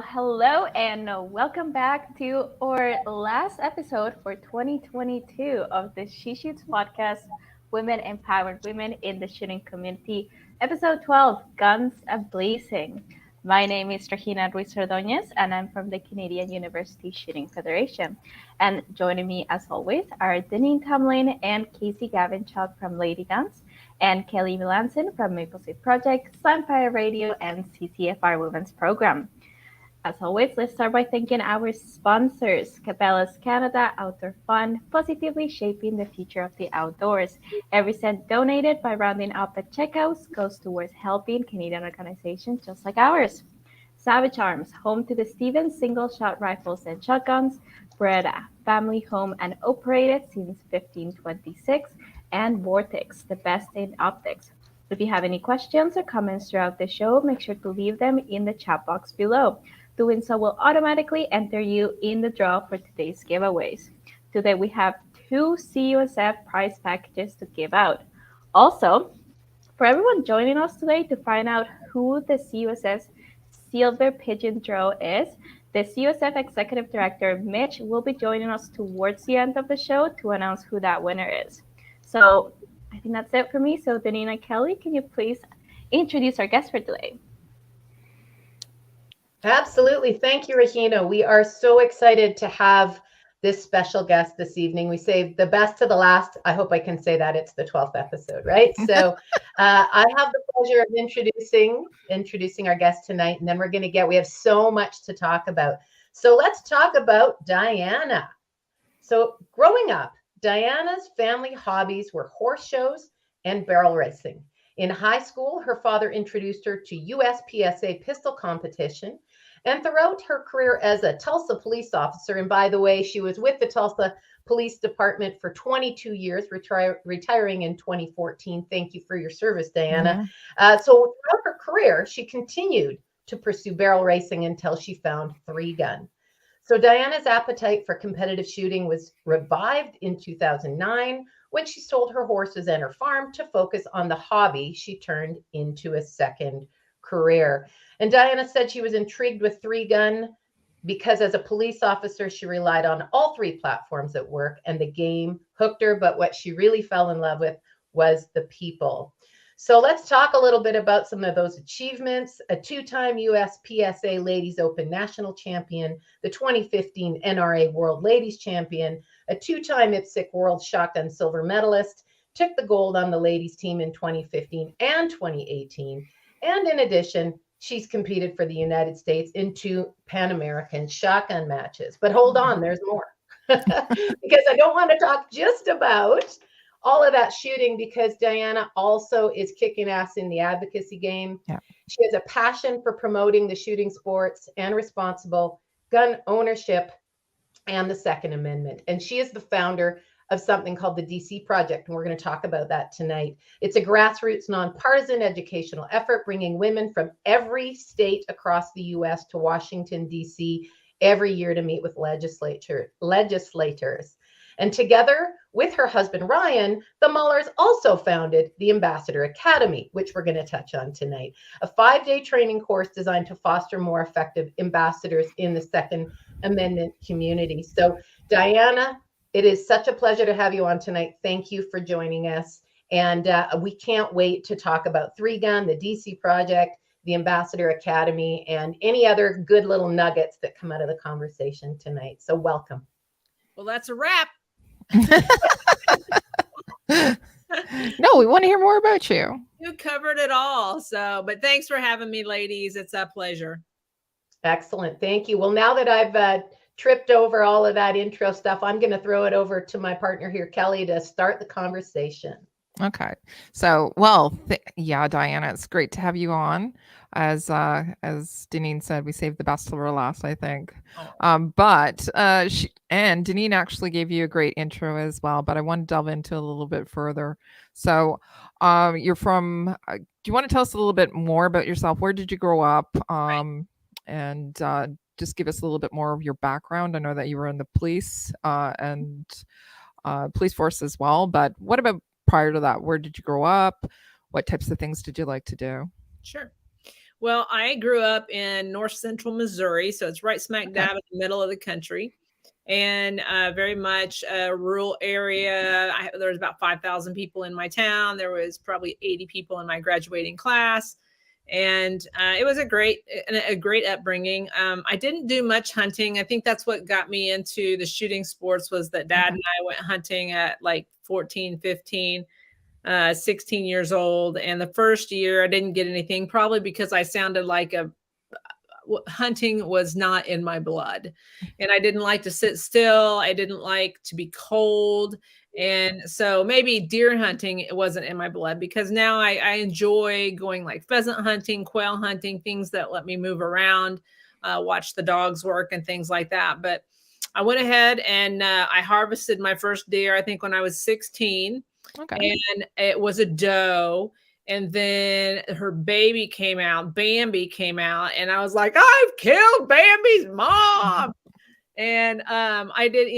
Well, hello and welcome back to our last episode for 2022 of the She Shoots podcast, Women Empowered Women in the Shooting Community, episode 12, Guns-a-Blazin. My name is Regina Ruiz Ordóñez, and I'm from the Canadian University Shooting Federation. And joining me, as always, are Deneen Tomlin and Casey Gavinchuk from Lady Guns, and Kelly Melanson from Maple Seed Project, Slamfire Radio, and CCFR Women's Program. As always, let's start by thanking our sponsors, Cabela's Canada Outdoor Fund, positively shaping the future of the outdoors. Every cent donated by rounding up at checkouts goes towards helping Canadian organizations just like ours. Savage Arms, home to the Stevens single-shot rifles and shotguns, Beretta, family home and operated since 1526, and Vortex, the best in optics. If you have any questions or comments throughout the show, make sure to leave them in the chat box below. Doing so will automatically enter you in the draw for today's giveaways. Today we have two CUSF prize packages to give out. Also, for everyone joining us today to find out who the CUSF Silver Pigeon Draw is, the CUSF Executive Director, Mitch, will be joining us towards the end of the show to announce who that winner is. So I think that's it for me. So Danina and Kelly, can you please introduce our guest for today? Absolutely. Thank you, Regina. We are so excited to have this special guest this evening. We saved the best to the last. I hope I can say that it's the 12th episode, right? So I have the pleasure of introducing our guest tonight, and then we have so much to talk about. So let's talk about Diana. So growing up, Diana's family hobbies were horse shows and barrel racing. In high school, her father introduced her to USPSA pistol competition. And throughout her career as a Tulsa police officer, and by the way, she was with the Tulsa Police Department for 22 years, retiring in 2014. Thank you for your service, Diana. So throughout her career, she continued to pursue barrel racing until she found Three Gun. So Diana's appetite for competitive shooting was revived in 2009 when she sold her horses and her farm to focus on the hobby she turned into a second career. And Diana said she was intrigued with Three Gun because as a police officer, she relied on all three platforms at work and the game hooked her. But what she really fell in love with was the people. So let's talk a little bit about some of those achievements. A two-time USPSA Ladies Open National Champion, the 2015 NRA World Ladies Champion, a two-time IPSC World Shotgun Silver Medalist, took the gold on the ladies team in 2015 and 2018. And in addition, she's competed for the United States in two Pan American shotgun matches. But hold on, there's more. Because I don't want to talk just about all of that shooting, because Diana also is kicking ass in the advocacy game. Yeah. She has a passion for promoting the shooting sports and responsible gun ownership and the Second Amendment. And she is the founder of something called the DC Project, and we're going to talk about that tonight. It's a grassroots, nonpartisan educational effort bringing women from every state across the U.S. to Washington, D.C. every year to meet with legislators. And together with her husband, Ryan, the Mullers also founded the Ambassador Academy, which we're going to touch on tonight, a 5-day training course designed to foster more effective ambassadors in the Second Amendment community. So, Diana, it is such a pleasure to have you on tonight. Thank you for joining us. And we can't wait to talk about Three Gun, the DC Project, the Ambassador Academy, and any other good little nuggets that come out of the conversation tonight. So welcome. Well, that's a wrap. No, we want to hear more about you. You covered it all. So, but thanks for having me, ladies. It's a pleasure. Excellent. Thank you. Well, now that I've tripped over all of that intro stuff, I'm going to throw it over to my partner here, Kelly, to start the conversation. Okay. So, well, Diana, it's great to have you on. As Deneen said, we saved the best for last, I think. But Deneen actually gave you a great intro as well, but I want to delve into a little bit further. So, you're from, do you want to tell us a little bit more about yourself? Where did you grow up? And just give us a little bit more of your background. I know that you were in the police and police force as well, but what about prior to that? Where did you grow up? What types of things did you like to do? Sure. Well, I grew up in north central Missouri, so it's right smack Okay. dab in the middle of the country, and very much a rural area. There was about 5,000 people in my town. There was probably 80 people in my graduating class, and it was a great upbringing. I didn't do much hunting. I think that's what got me into the shooting sports was that Dad Okay. and I went hunting at like 14, 15. 16 years old. And the first year I didn't get anything, probably because I sounded like hunting was not in my blood. And I didn't like to sit still. I didn't like to be cold. And so maybe deer hunting, it wasn't in my blood because now I enjoy going like pheasant hunting, quail hunting, things that let me move around, watch the dogs work and things like that. But I went ahead and I harvested my first deer, I think when I was 16, Okay. and it was a doe. And then her baby came out, Bambi came out, and I was like, I've killed Bambi's mom. And I did,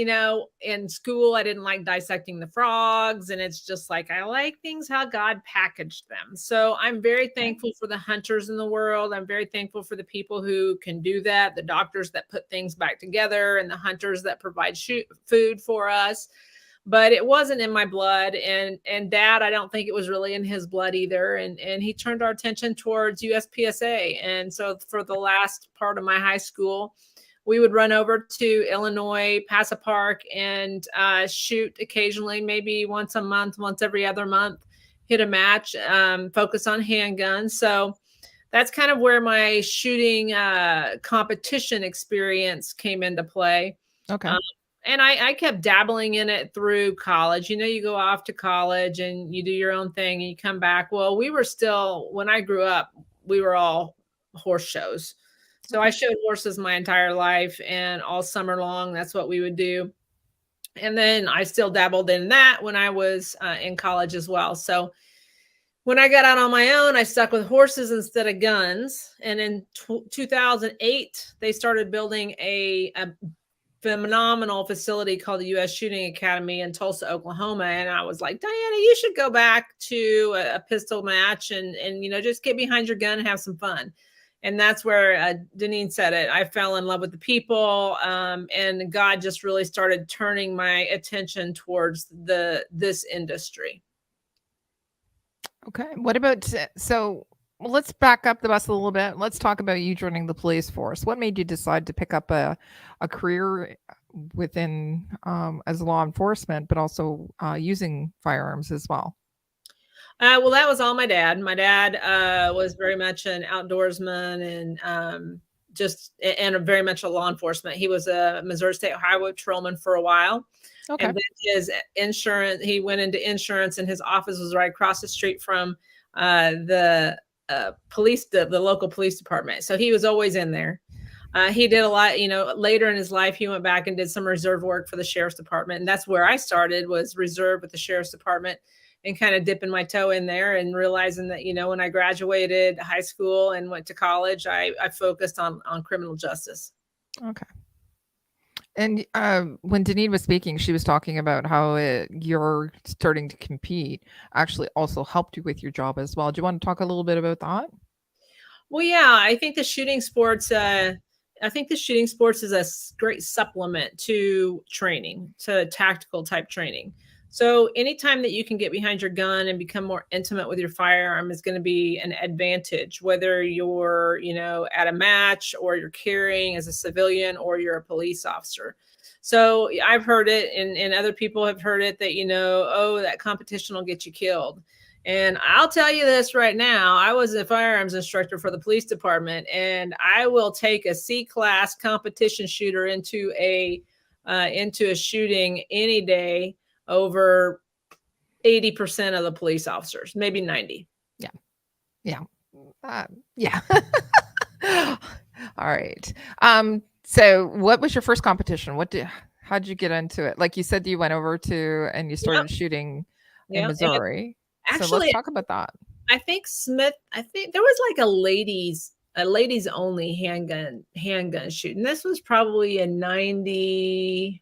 in school, I didn't like dissecting the frogs. And it's just like, I like things how God packaged them. So I'm very thankful for the hunters in the world. I'm very thankful for the people who can do that, the doctors that put things back together, and the hunters that provide food for us. But it wasn't in my blood. And Dad, I don't think it was really in his blood either. And he turned our attention towards USPSA. And so for the last part of my high school, we would run over to Illinois, Paso Park, and shoot occasionally, maybe once a month, once every other month, hit a match, focus on handguns. So that's kind of where my shooting competition experience came into play. Okay. And I kept dabbling in it through college. You go off to college and you do your own thing and you come back. Well, when I grew up, we were all horse shows. So I showed horses my entire life, and all summer long, that's what we would do. And then I still dabbled in that when I was in college as well. So when I got out on my own, I stuck with horses instead of guns. And in 2008, they started building a phenomenal facility called the U.S. Shooting Academy in Tulsa, Oklahoma. And I was like, Diana, you should go back to a pistol match and just get behind your gun and have some fun. And that's where Deneen said it. I fell in love with the people, and God just really started turning my attention towards this industry. Okay. What about let's back up the bus a little bit. Let's talk about you joining the police force. What made you decide to pick up a career within as law enforcement, but also using firearms as well? Well, that was all my dad. My dad was very much an outdoorsman and very much a law enforcement. He was a Missouri State Highway patrolman for a while. Okay. And then his insurance, he went into insurance, and his office was right across the street from the local police department. So he was always in there. He did a lot, later in his life, he went back and did some reserve work for the sheriff's department. And that's where I started, was reserve with the sheriff's department, and kind of dipping my toe in there and realizing that, when I graduated high school and went to college, I focused on criminal justice. Okay. And when Deneen was speaking, she was talking about how you're starting to compete actually also helped you with your job as well. Do you want to talk a little bit about that? Well, yeah, I think the shooting sports is a great supplement to training, to tactical type training. So anytime that you can get behind your gun and become more intimate with your firearm is going to be an advantage, whether you're, at a match or you're carrying as a civilian or you're a police officer. So I've heard it, and other people have heard it, that, that competition will get you killed. And I'll tell you this right now, I was a firearms instructor for the police department, and I will take a C-class competition shooter into a shooting any day over 80% of the police officers, maybe 90. Yeah. Yeah. All right. So what was your first competition? How'd you get into it? Like you said, you went over and you started shooting in Missouri. Actually, so let's talk about that. I think there was like a ladies only handgun shooting. This was probably in 90.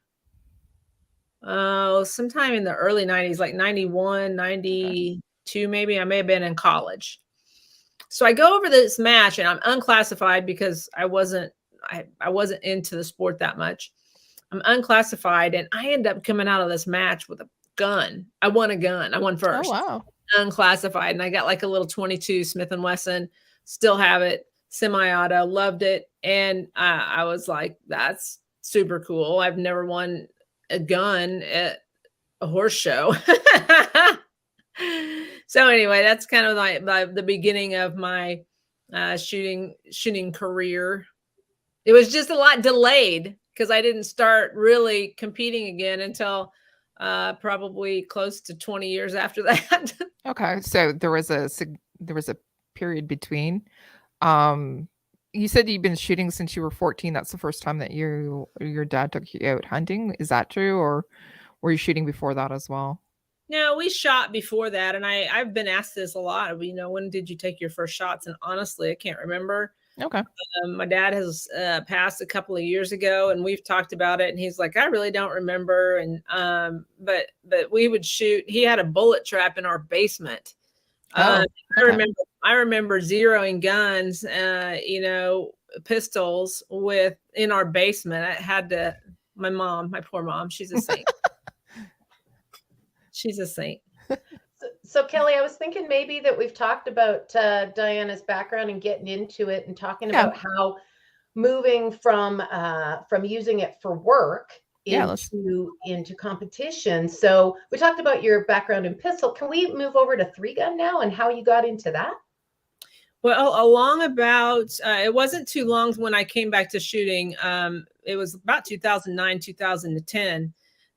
Sometime in the early 90s, like 91, 92, maybe. I may have been in college. So I go over this match, and I'm unclassified because I wasn't into the sport that much. I'm unclassified, and I end up coming out of this match with a gun. I won a gun. I won Oh, first. wow. Unclassified, and I got like a little 22 Smith & Wesson. Still have it, semi-auto. Loved it, and I was like, that's super cool. I've never won a gun at a horse show. So anyway, that's kind of like the beginning of my shooting career. It was just a lot delayed because I didn't start really competing again until probably close to 20 years after that. Okay, so there was a period between. You said you've been shooting since you were 14. That's the first time that your dad took you out hunting. Is that true, or were you shooting before that as well? No, we shot before that, and I've been asked this a lot. When did you take your first shots? And honestly, I can't remember. Okay. My dad has passed a couple of years ago, and we've talked about it, and he's like, I really don't remember. And but we would shoot. He had a bullet trap in our basement. Oh, okay. I remember zeroing guns, pistols in our basement. I had to. My poor mom, she's a saint. She's a saint. So Kelly, I was thinking maybe that we've talked about Diana's background and getting into it and talking about how moving from using it for work into competition. So we talked about your background in pistol. Can we move over to 3-gun now and how you got into that? Well, along about it wasn't too long when I came back to shooting. It was about 2009, 2010.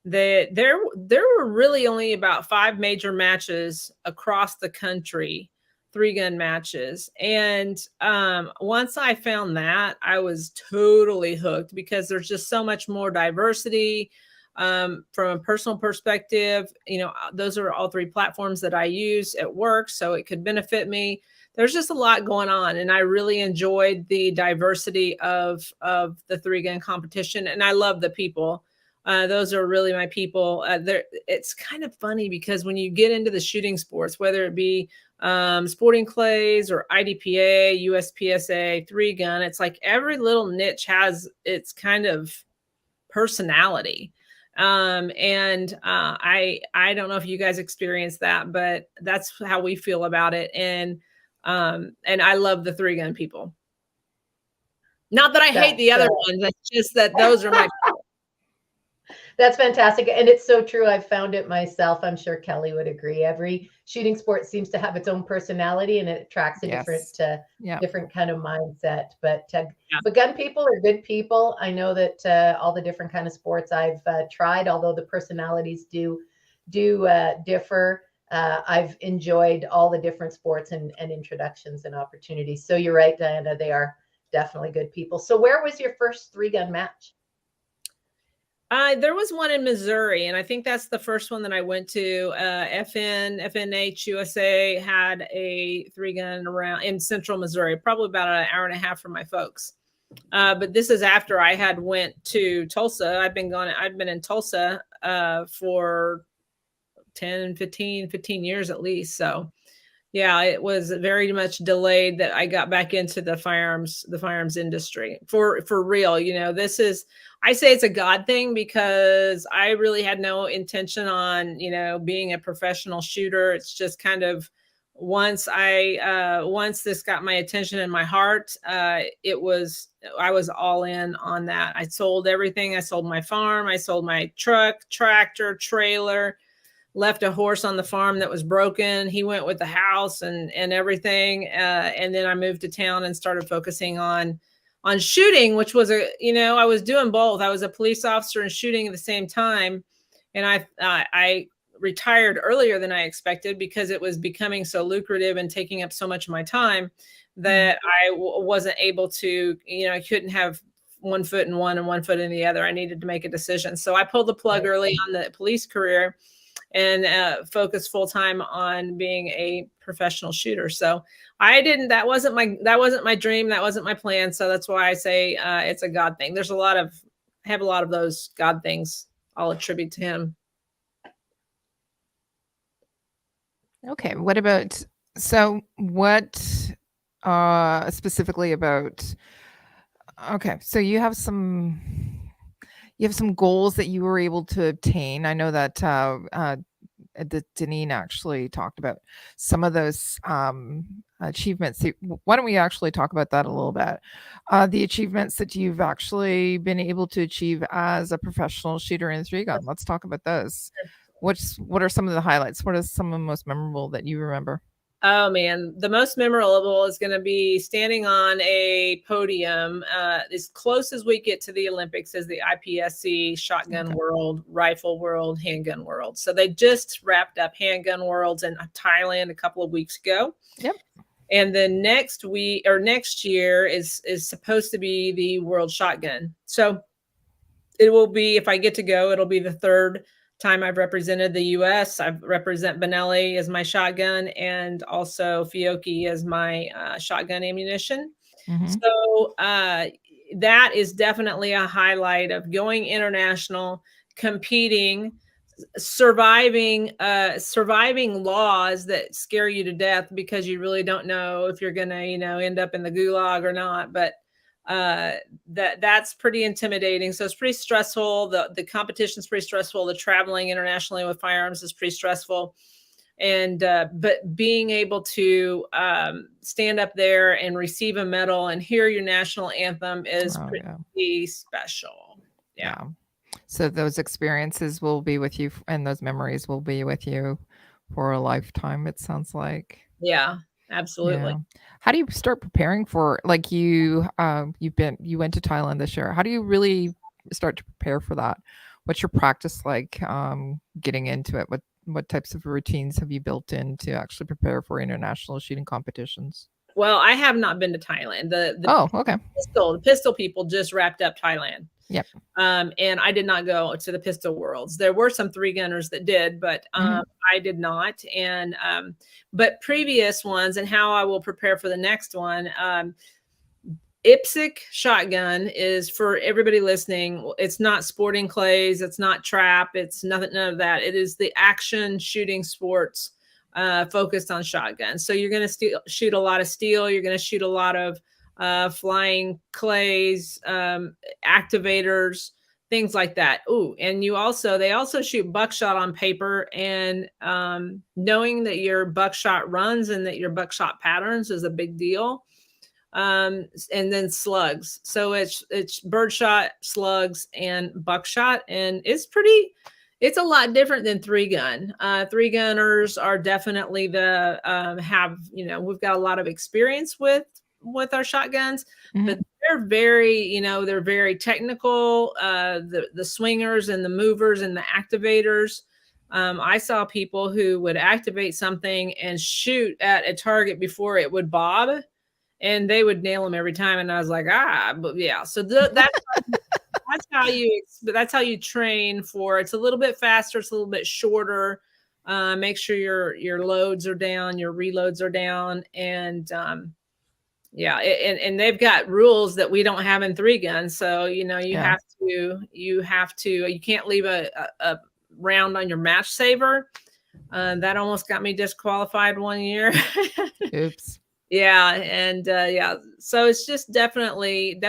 There were really only about 5 major matches across the country, 3-gun matches. And once I found that, I was totally hooked because there's just so much more diversity. From a personal perspective, those are all 3 platforms that I use at work, so it could benefit me. There's just a lot going on, and I really enjoyed the diversity of the 3-gun competition, and I love the people. Those are really my people. It's kind of funny because when you get into the shooting sports, whether it be sporting clays or IDPA, USPSA, 3-gun, it's like every little niche has its kind of personality. I don't know if you guys experience that, but that's how we feel about it. And I love the 3-gun people. Not that I hate the other ones. It's just that those are my people. That's fantastic. And it's so true. I've found it myself. I'm sure Kelly would agree. Every shooting sport seems to have its own personality and it attracts a different kind of mindset. But gun people are good people. I know that all the different kind of sports I've tried, although the personalities do differ, I've enjoyed all the different sports and introductions and opportunities. So you're right, Diana, they are definitely good people. So where was your first 3-gun match? There was one in Missouri, and I think that's the first one that I went to. FNH USA had a 3-gun around in central Missouri, probably about an hour and a half from my folks. But this is after I had went to Tulsa. I've been in Tulsa for 15 years at least. So yeah, it was very much delayed that I got back into the firearms industry for real. I say it's a God thing because I really had no intention on, being a professional shooter. It's just kind of once this got my attention and my heart, I was all in on that. I sold everything. I sold my farm. I sold my truck, tractor, trailer, left a horse on the farm that was broken. He went with the house and everything. And then I moved to town and started focusing on shooting, which was I was doing both. I was a police officer and shooting at the same time. And I retired earlier than I expected because it was becoming so lucrative and taking up so much of my time that I wasn't able to, I couldn't have one foot in one and one foot in the other. I needed to make a decision. So I pulled the plug early on the police career and focused full time on being a professional shooter. So that wasn't my dream. That wasn't my plan. So that's why I say it's a God thing. I have a lot of those God things I'll attribute to him. Okay. What specifically about, okay, so you have some goals that you were able to obtain. I know that that Deneen actually talked about some of those achievements. Why don't we actually talk about that a little bit? The achievements that you've actually been able to achieve as a professional shooter in 3-gun. Let's talk about those. What are some of the highlights? What are some of the most memorable that you remember? Oh man, the most memorable is going to be standing on a podium as close as we get to the Olympics as the IPSC Shotgun World, Rifle World, Handgun World. So they just wrapped up Handgun Worlds in Thailand a couple of weeks ago. Yep. And then next year is supposed to be the World Shotgun. So it will be, if I get to go, it'll be the third time I've represented the U.S. I represent Benelli as my shotgun and also Fiocchi as my shotgun ammunition. Mm-hmm. So that is definitely a highlight of going international, competing, surviving laws that scare you to death because you really don't know if you're going to, end up in the gulag or not. But that's pretty intimidating. So it's pretty stressful. The competition's pretty stressful. The traveling internationally with firearms is pretty stressful. And but being able to stand up there and receive a medal and hear your national anthem is pretty special. Yeah. So those experiences will be with you, and those memories will be with you for a lifetime, it sounds like. Yeah. Absolutely. Yeah. How do you start preparing for, like, you went to Thailand this year? How do you really start to prepare for that? What's your practice like getting into it? What types of routines have you built in to actually prepare for international shooting competitions? Well, I have not been to Thailand. The pistol people just wrapped up Thailand. Yep. And I did not go to the pistol worlds. There were some 3-gunners that did, but I did not. And but previous ones, and how I will prepare for the next one. IPSC shotgun is, for everybody listening, it's not sporting clays, it's not trap, it's none of that. It is the action shooting sports focused on shotguns. So you're going to shoot a lot of steel. You're going to shoot a lot of flying clays, activators, things like that. Ooh, and they also shoot buckshot on paper, and knowing that your buckshot runs and that your buckshot patterns is a big deal. And then slugs. So it's birdshot, slugs, and buckshot, and it's a lot different than 3-gun. 3-gunners are definitely we've got a lot of experience with our shotguns, but they're very technical. The swingers and the movers and the activators. I saw people who would activate something and shoot at a target before it would bob, and they would nail them every time. And I was like, but yeah. So that's how you train for. It's a little bit faster. It's a little bit shorter. Make sure your loads are down, your reloads are down, and and they've got rules that we don't have in 3-gun. So you can't leave a round on your match saver. That almost got me disqualified one year. Oops. Yeah. And so it's just definitely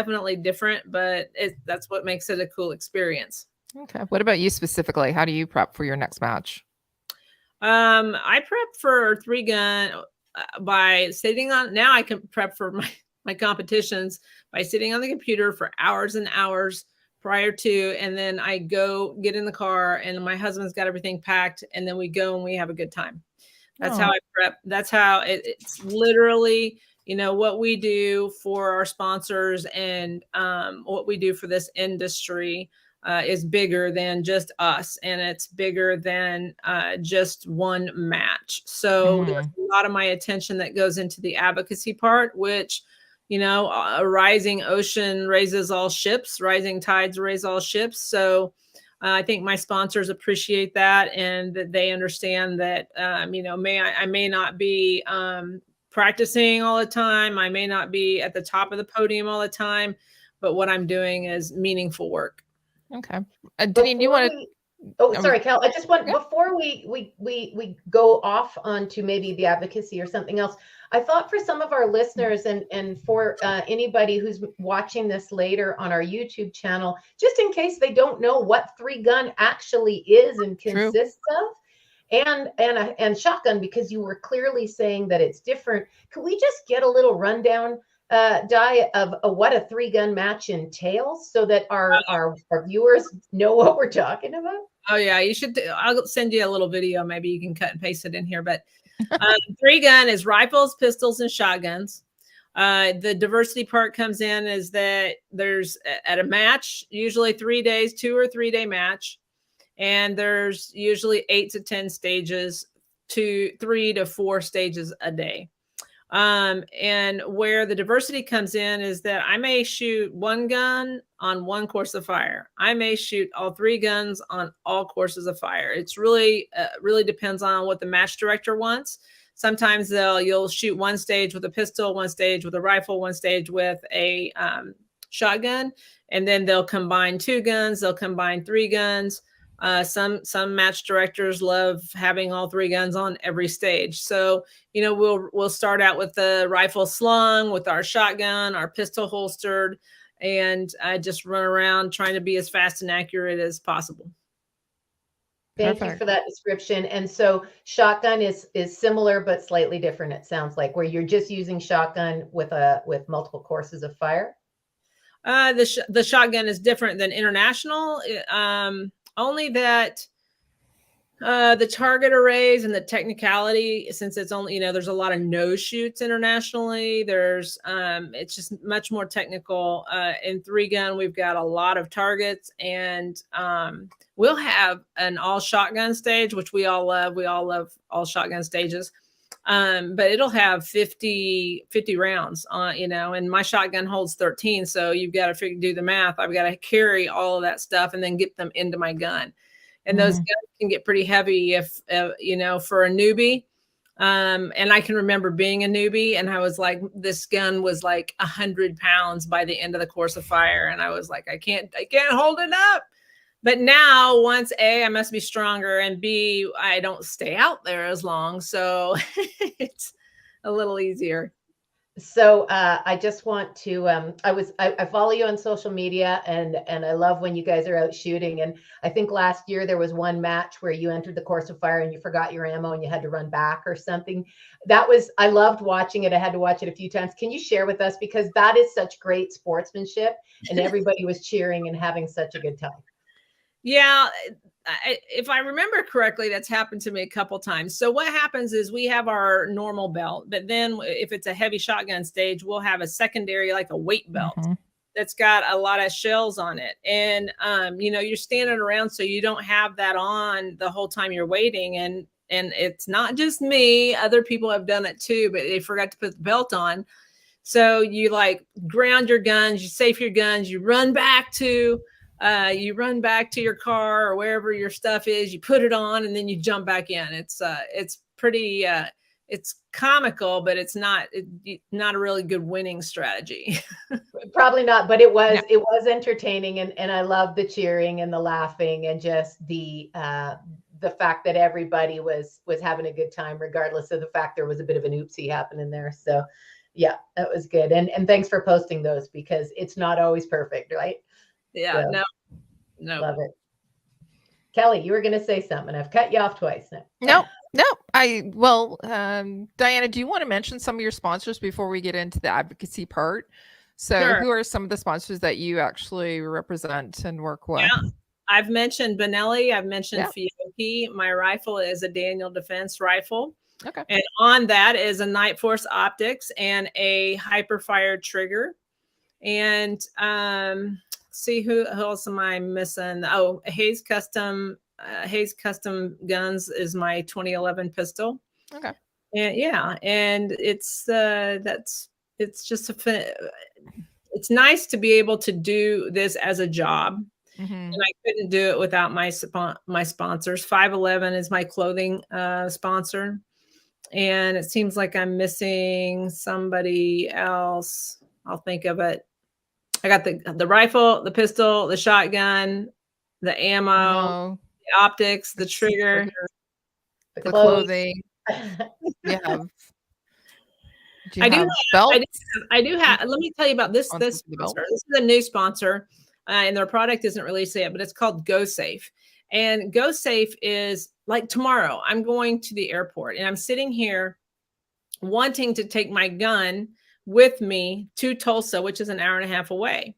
different, but that's what makes it a cool experience. Okay. What about you specifically? How do you prep for your next match? I prep for 3-gun by sitting on, now I can prep for my competitions by sitting on the computer for hours and hours prior to, and then I go get in the car and my husband's got everything packed, and then we go and we have a good time. That's how I prep. That's how it's literally, what we do for our sponsors and what we do for this industry is bigger than just us, and it's bigger than just one match. So there's a lot of my attention that goes into the advocacy part, which, a rising ocean raises all ships, rising tides raise all ships. So I think my sponsors appreciate that, and that they understand that, I may not be practicing all the time. I may not be at the top of the podium all the time, but what I'm doing is meaningful work. Okay. Deneen, you want to Oh, sorry, Cal. I just want, Yeah. before we go off onto maybe the advocacy or something else, I thought for some of our listeners and for anybody who's watching this later on our YouTube channel, just in case they don't know what 3-gun actually is and True. consists of, and shotgun, because you were clearly saying that it's different. Could we just get a little rundown, Di, of what a 3-gun match entails, so that our viewers know what we're talking about? Oh yeah, you should. I'll send you a little video. Maybe you can cut and paste it in here. But 3-gun is rifles, pistols, and shotguns. The diversity part comes in is that there's at a match, usually 3 days, 2 or 3 day match. And there's usually 8 to 10 stages, 3 to 4 stages a day. And where the diversity comes in is that I may shoot one gun on one course of fire. I may shoot all 3 guns on all courses of fire. It's really depends on what the match director wants. Sometimes you'll shoot one stage with a pistol, one stage with a rifle, one stage with a shotgun, and then they'll combine 2 guns. They'll combine 3 guns. Some match directors love having all 3 guns on every stage. So, we'll start out with the rifle slung, with our shotgun, our pistol holstered, and I just run around trying to be as fast and accurate as possible. Thank you for that description. And so shotgun is similar but slightly different, it sounds like, where you're just using shotgun with multiple courses of fire. The shotgun is different than international. Only that the target arrays and the technicality, since it's only, there's a lot of no shoots internationally. There's it's just much more technical. In 3-gun, we've got a lot of targets, and we'll have an all shotgun stage, which we all love. We all love all shotgun stages. But it'll have 50 rounds on, and my shotgun holds 13. So you've got to do the math. I've got to carry all of that stuff and then get them into my gun. And those guns can get pretty heavy if, for a newbie. And I can remember being a newbie, and I was like, this gun was like 100 pounds by the end of the course of fire. And I was like, I can't hold it up. But now, once A, I must be stronger, and B, I don't stay out there as long. So it's a little easier. So I just want to, I follow you on social media, and I love when you guys are out shooting. And I think last year there was one match where you entered the course of fire and you forgot your ammo and you had to run back or something. I loved watching it. I had to watch it a few times. Can you share with us? Because that is such great sportsmanship, and everybody was cheering and having such a good time. Yeah, if I remember correctly, that's happened to me a couple times. So what happens is we have our normal belt, but then if it's a heavy shotgun stage, we'll have a secondary, like a weight belt that's got a lot of shells on it. And, you're standing around, so you don't have that on the whole time you're waiting. And it's not just me, other people have done it too, but they forgot to put the belt on. So you like ground your guns, you safe your guns, you run back to your car or wherever your stuff is, you put it on, and then you jump back in. It's pretty, it's comical, but it's not a really good winning strategy. Probably not, but it was entertaining. And I love the cheering and the laughing, and just the fact that everybody was having a good time, regardless of the fact there was a bit of an oopsie happening there. So yeah, that was good. And thanks for posting those, because it's not always perfect, right? Yeah, so, no. Love it. Kelly, you were going to say something. I've cut you off twice now. No. Diana, do you want to mention some of your sponsors before we get into the advocacy part? So sure. Who are some of the sponsors that you actually represent and work with? Yeah, I've mentioned Benelli. I've mentioned Fiocchi. My rifle is a Daniel Defense rifle. Okay. And on that is a Night Force Optics and a Hyperfire trigger. And see who else am I missing? Oh, Hayes Custom Guns is my 2011 pistol. Okay. And yeah, and it's just it's nice to be able to do this as a job. And I couldn't do it without my sponsors. 511 is my clothing sponsor, and it seems like I'm missing somebody else. I'll think of it. I got the rifle, the pistol, the shotgun, the ammo, the optics, the trigger. the the clothes. clothing. You have. Do you I do have have, belt? I do have, let me tell you about this Sponsor for the sponsor. belt? This is a new sponsor, and their product isn't released yet, but it's called GoSafe. And GoSafe is like tomorrow, I'm going to the airport and I'm sitting here wanting to take my gun with me to Tulsa, which is an hour and a half away.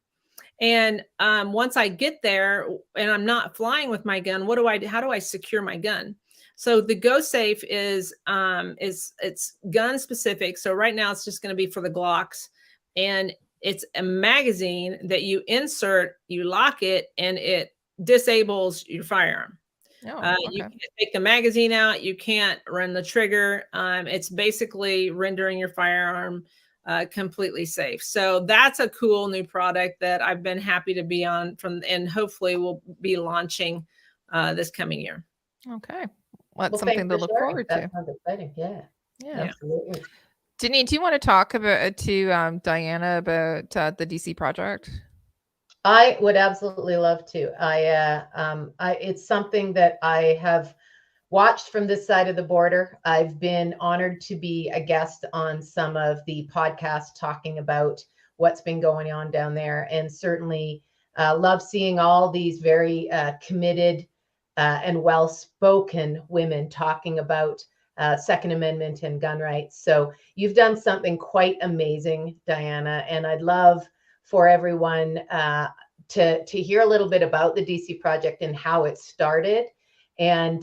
And once I get there and I'm not flying with my gun, how do I secure my gun? So the GoSafe is it's gun specific. So right now it's just going to be for the Glocks, and it's a magazine that you insert, you lock it, and it disables your firearm. Oh, You okay. can't take the magazine out. You can't run the trigger. It's basically rendering your firearm completely safe. So that's a cool new product that I've been happy to be on and hopefully we'll be launching this coming year. Okay. Well, that's Well, something thanks to for look sharing. forward That to. sounds exciting. Yeah, Yeah. absolutely. Denise, do you want to talk about to Diana about the DC project? I would absolutely love to. It's something that I have watched from this side of the border. I've been honored to be a guest on some of the podcasts talking about what's been going on down there, and certainly love seeing all these very committed and well-spoken women talking about Second Amendment and gun rights. So you've done something quite amazing, Diana, and I'd love for everyone to hear a little bit about the DC project and how it started, and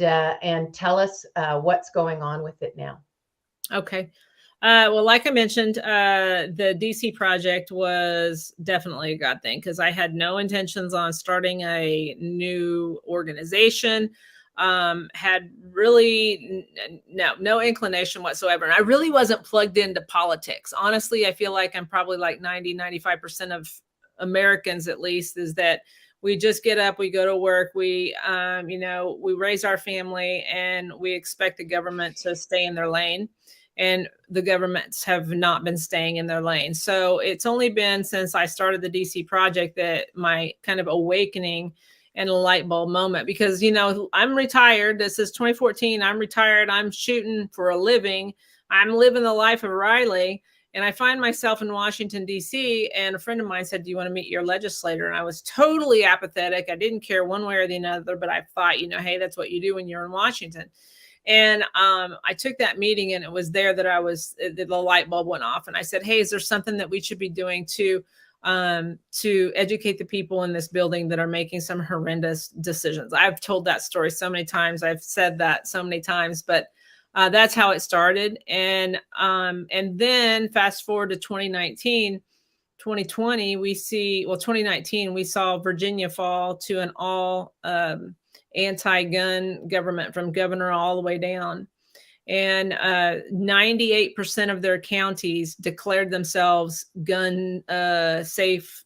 tell us what's going on with it now. Okay. Well, like I mentioned, the DC project was definitely a God thing because I had no intentions on starting a new organization. Had really no inclination whatsoever. And I really wasn't plugged into politics. Honestly, I feel like I'm probably like 95% of Americans, at least, is that we just get up, we go to work, we raise our family, and we expect the government to stay in their lane. And the governments have not been staying in their lane. So it's only been since I started the DC project that my kind of awakening and a light bulb moment, because, I'm retired. This is 2014. I'm retired. I'm shooting for a living. I'm living the life of Riley. And I find myself in Washington, D.C., and a friend of mine said, "Do you want to meet your legislator?" And I was totally apathetic. I didn't care one way or the other, but I thought, hey, that's what you do when you're in Washington. And I took that meeting, and it was there that the light bulb went off. And I said, "Hey, is there something that we should be doing to educate the people in this building that are making some horrendous decisions?" I've told that story so many times. I've said that so many times, but that's how it started. And then fast forward to 2019, 2020, 2019, we saw Virginia fall to an all anti-gun government, from governor all the way down. And 98% of their counties declared themselves gun safe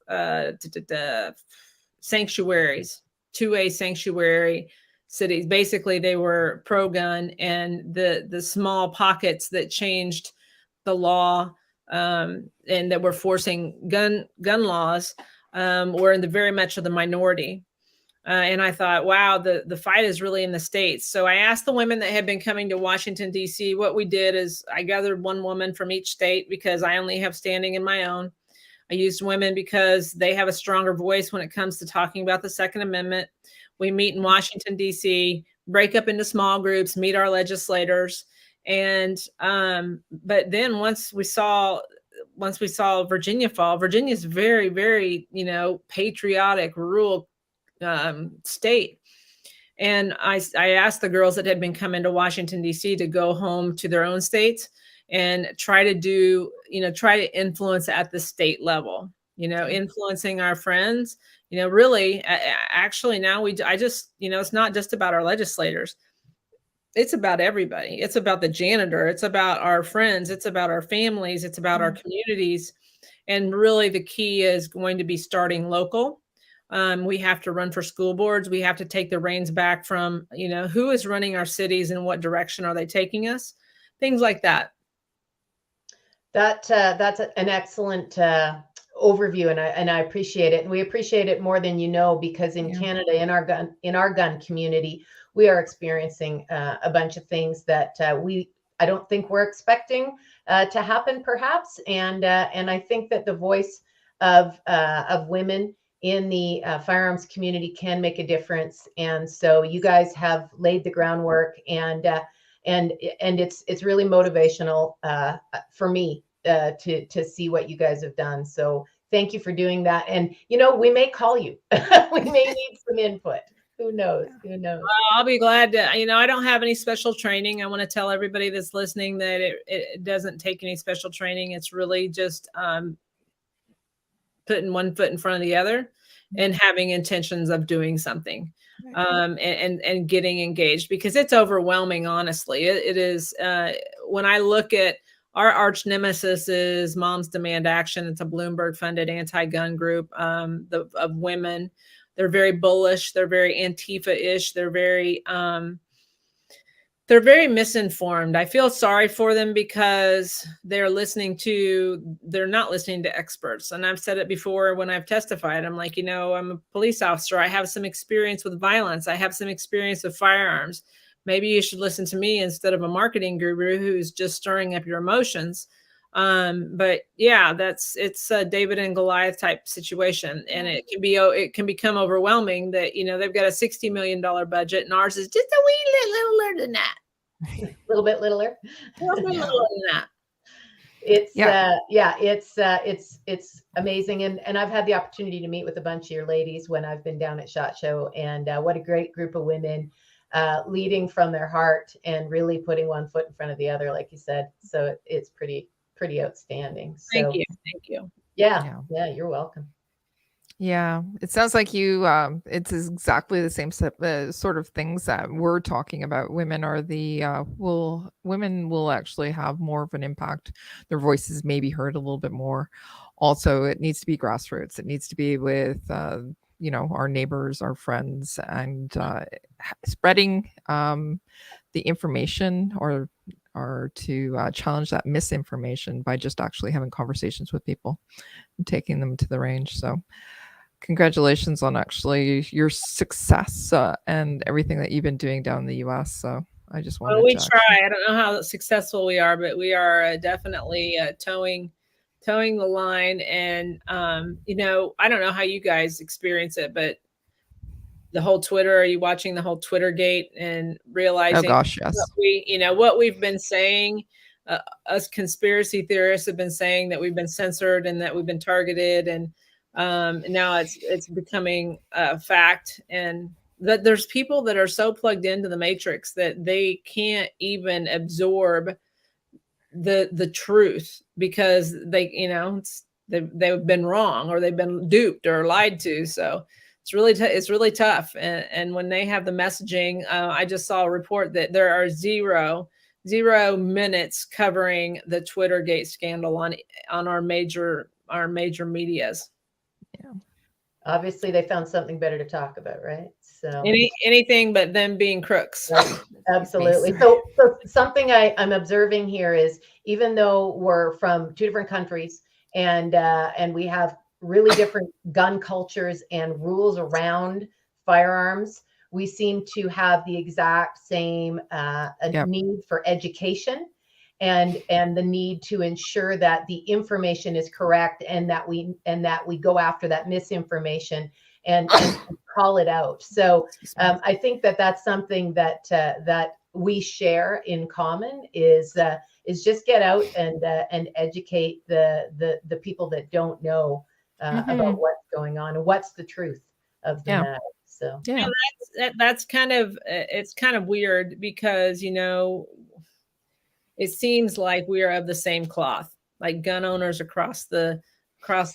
sanctuaries, 2A sanctuary cities. Basically, they were pro-gun, and the small pockets that changed the law and that were forcing gun laws were in the very much of the minority. And I thought, wow, the fight is really in the States. So I asked the women that had been coming to Washington, D.C. What we did is I gathered one woman from each state because I only have standing in my own. I used women because they have a stronger voice when it comes to talking about the Second Amendment. We meet in Washington, D.C., break up into small groups, meet our legislators. And but then once we saw Virginia fall, Virginia's very, very, patriotic, rural state. And I asked the girls that had been coming to Washington, D.C. to go home to their own states and try to influence at the state level, influencing our friends, really, actually now it's not just about our legislators. It's about everybody. It's about the janitor. It's about our friends. It's about our families. It's about our communities. And really the key is going to be starting local. We have to run for school boards. We have to take the reins back from, who is running our cities and what direction are they taking us? Things like that. That's an excellent overview, and I appreciate it. And we appreciate it more than you know, because in Canada, in our gun community, we are experiencing a bunch of things that I don't think we're expecting to happen, perhaps. And I think that the voice of women in the firearms community can make a difference. And so you guys have laid the groundwork, and it's really motivational for me to see what you guys have done. So thank you for doing that. And we may call you. We may need some input. Who knows? Who knows? I'll be glad to. I don't have any special training. I want to tell everybody that's listening that it doesn't take any special training. It's really just putting one foot in front of the other and having intentions of doing something, and getting engaged, because it's overwhelming. Honestly, it is. When I look at our arch nemesis is Moms Demand Action. It's a Bloomberg funded anti-gun group of women. They're very bullish. They're very Antifa-ish. They're very misinformed. I feel sorry for them because they're not listening to experts. And I've said it before when I've testified. I'm like, I'm a police officer. I have some experience with violence. I have some experience with firearms. Maybe you should listen to me instead of a marketing guru who's just stirring up your emotions. But yeah, it's a David and Goliath type situation. And it can become overwhelming that, they've got a $60 million budget and ours is just a wee littler than that. A little bit littler. A little bit littler than that. It's amazing. And I've had the opportunity to meet with a bunch of your ladies when I've been down at SHOT Show, and what a great group of women leading from their heart and really putting one foot in front of the other, like you said. So it's pretty outstanding. So Thank you. Yeah, you're welcome. Yeah, it sounds like you it's exactly the same sort of things that we're talking about. Women will actually have more of an impact. Their voices may be heard a little bit more. Also, it needs to be grassroots. It needs to be with our neighbors, our friends, and spreading the information or to challenge that misinformation by just actually having conversations with people and taking them to the range. So congratulations on actually your success and everything that you've been doing down in the US. So I just wanted we try. I don't know how successful we are, but we are definitely towing the line. And I don't know how you guys experience it, but the whole Twitter, are you watching the whole Twitter gate and realizing what we've been saying? Us conspiracy theorists have been saying that we've been censored and that we've been targeted, and now it's becoming a fact, and that there's people that are so plugged into the matrix that they can't even absorb the truth, because they've been wrong, or they've been duped or lied to. So it's really tough. And when they have the messaging, I just saw a report that there are zero minutes covering the Twittergate scandal on our major medias. Yeah. Obviously, they found something better to talk about, right? So anything but them being crooks. Right. Absolutely. So something I'm observing here is, even though we're from two different countries and we have really different gun cultures and rules around firearms, we seem to have the exact same need for education and the need to ensure that the information is correct, and that we go after that misinformation and call it out. So I think that's something that we share in common is just get out and educate the people that don't know about what's going on and what's the truth of the matter. So that's kind of, it's kind of weird, because it seems like we are of the same cloth. Like gun owners across the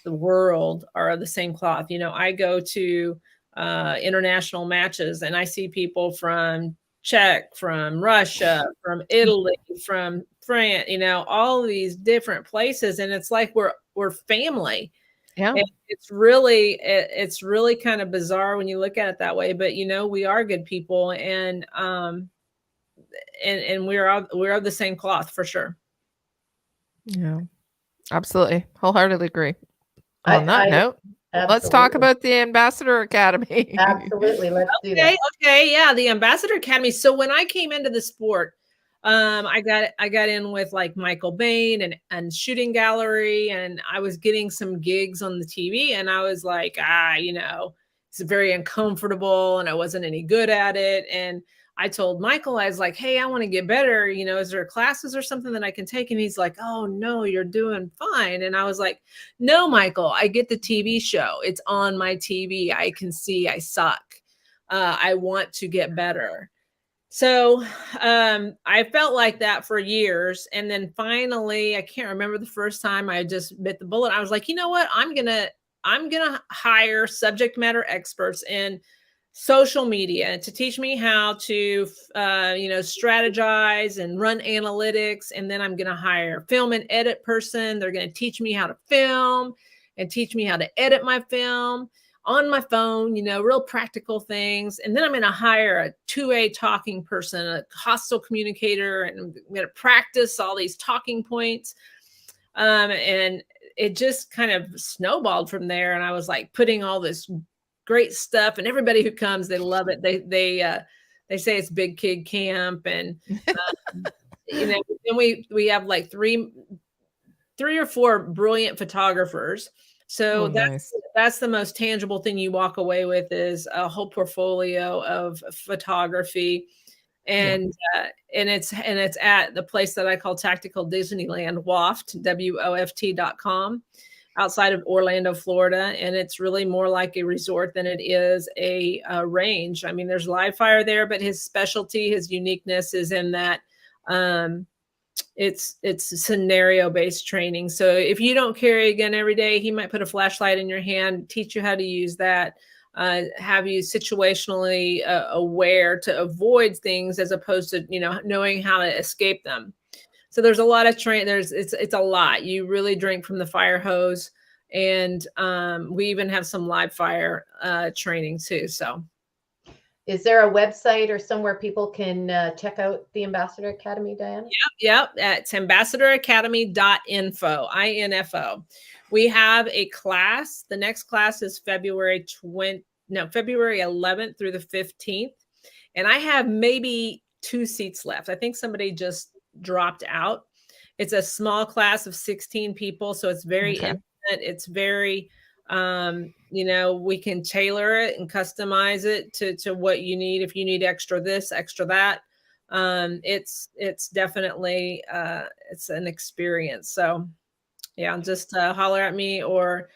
world are of the same cloth. I go to international matches and I see people from Czech, from Russia, from Italy, from France, all of these different places, and it's like we're family. Yeah, and it's really kind of bizarre when you look at it that way. But we are good people, and we're of the same cloth for sure. Yeah, absolutely, wholeheartedly agree. On that note, let's talk about the Ambassador Academy. Absolutely. Let's do that. Okay. Yeah. The Ambassador Academy. So when I came into the sport, I got in with like Michael Bain and Shooting Gallery, and I was getting some gigs on the TV, and I was like, it's very uncomfortable, and I wasn't any good at it. And I told Michael, I was like, hey, I want to get better. Is there classes or something that I can take? And he's like, oh no, you're doing fine. And I was like, no, Michael, I get the TV show. It's on my TV. I can see I suck. I want to get better. So I felt like that for years. And then finally, I can't remember the first time I just bit the bullet. I was like, you know what? I'm going to hire subject matter experts in social media to teach me how to, strategize and run analytics. And then I'm going to hire a film and edit person. They're going to teach me how to film and teach me how to edit my film on my phone, real practical things. And then I'm going to hire a 2A talking person, a hostile communicator, and I'm going to practice all these talking points. And it just kind of snowballed from there. And I was like putting all this great stuff, and everybody who comes, they love it. They say it's big kid camp. And, and we have like three or four brilliant photographers. So that's the most tangible thing you walk away with, is a whole portfolio of photography. And it's at the place that I call Tactical Disneyland, WOFT.com, outside of Orlando, Florida. And it's really more like a resort than it is a range. I mean, there's live fire there, but his specialty, his uniqueness is in that it's scenario-based training. So if you don't carry a gun every day, he might put a flashlight in your hand, teach you how to use that, have you situationally aware to avoid things, as opposed to, knowing how to escape them. So there's a lot of training. It's a lot. You really drink from the fire hose. And we even have some live fire training too. So is there a website or somewhere people can check out the Ambassador Academy, Diana? Yep. It's ambassadoracademy.info, INFO. We have a class. The next class is February 11th through the 15th. And I have maybe 2 seats left. I think somebody just dropped out. It's a small class of 16 people. So it's very intimate. It's very, we can tailor it and customize it to what you need. If you need extra this, extra that, it's definitely, it's an experience. So yeah, just holler at me, or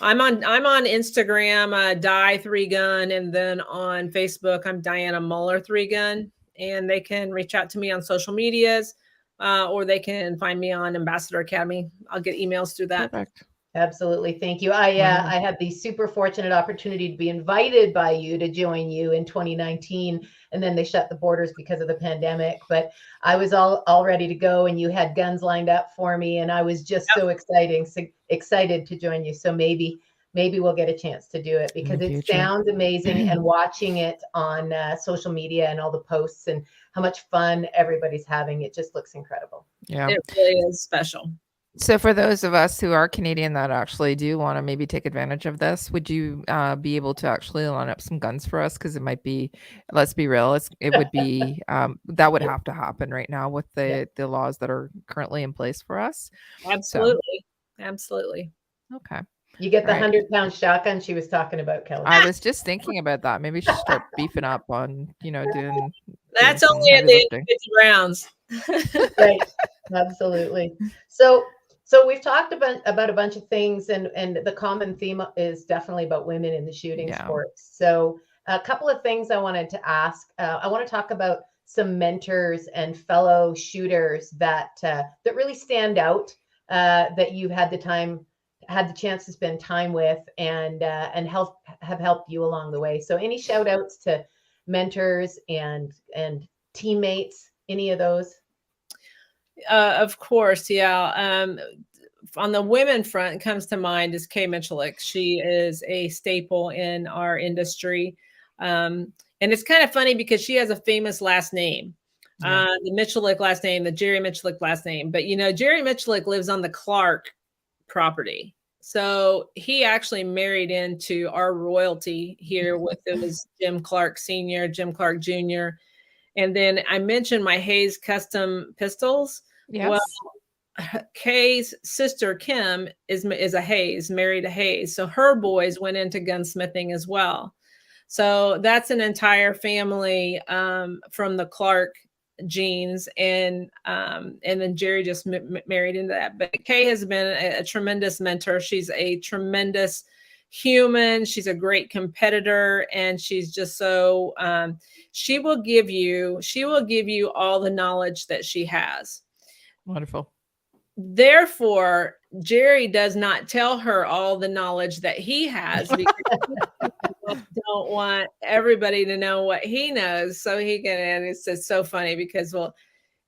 I'm on Instagram, Die 3 Gun. And then on Facebook, I'm Diana Muller 3 Gun, and they can reach out to me on social medias, or they can find me on Ambassador Academy. I'll get emails through that. Perfect. Absolutely. Thank you. I had the super fortunate opportunity to be invited by you to join you in 2019, and then they shut the borders because of the pandemic, but I was all ready to go, and you had guns lined up for me, and I was just so excited to join you. So maybe we'll get a chance to do it, because it sounds amazing, and watching it on social media and all the posts and how much fun everybody's having, it just looks incredible. Yeah, it really is special. So for those of us who are Canadian that actually do want to maybe take advantage of this, would you be able to actually line up some guns for us? Because it might be, let's be real, it would be, that would have to happen right now with the laws that are currently in place for us. Absolutely. Absolutely. Okay. You get the 100-pound shotgun she was talking about, Kelly. I was just thinking about that. Maybe she should start beefing up on, doing. That's only at the 50 rounds. Right. Absolutely. So we've talked about a bunch of things, and the common theme is definitely about women in the shooting sports. So a couple of things I wanted to ask. I want to talk about some mentors and fellow shooters that really stand out, that you've had the chance to spend time with, and have helped you along the way. So any shout outs to mentors and teammates, any of those? Of course. Yeah. On the women front, comes to mind is Kay Michelik. She is a staple in our industry. And it's kind of funny because she has a famous last name, the Michelik last name, the Jerry Michelik last name. But, Jerry Michelik lives on the Clark property. So he actually married into our royalty here with it was Jim Clark Sr., Jim Clark Jr. And then I mentioned my Hayes custom pistols. Well, Yes. Kay's sister Kim is a Hayes, married a Hayes. So her boys went into gunsmithing as well. So that's an entire family from the Clark genes, and then Jerry just married into that. But Kay has been a tremendous mentor. She's a tremendous human. She's a great competitor, and she's just so she will give you all the knowledge that she has. Wonderful. Therefore, Jerry does not tell her all the knowledge that he has because he don't want everybody to know what he knows. So he can, and it's just so funny because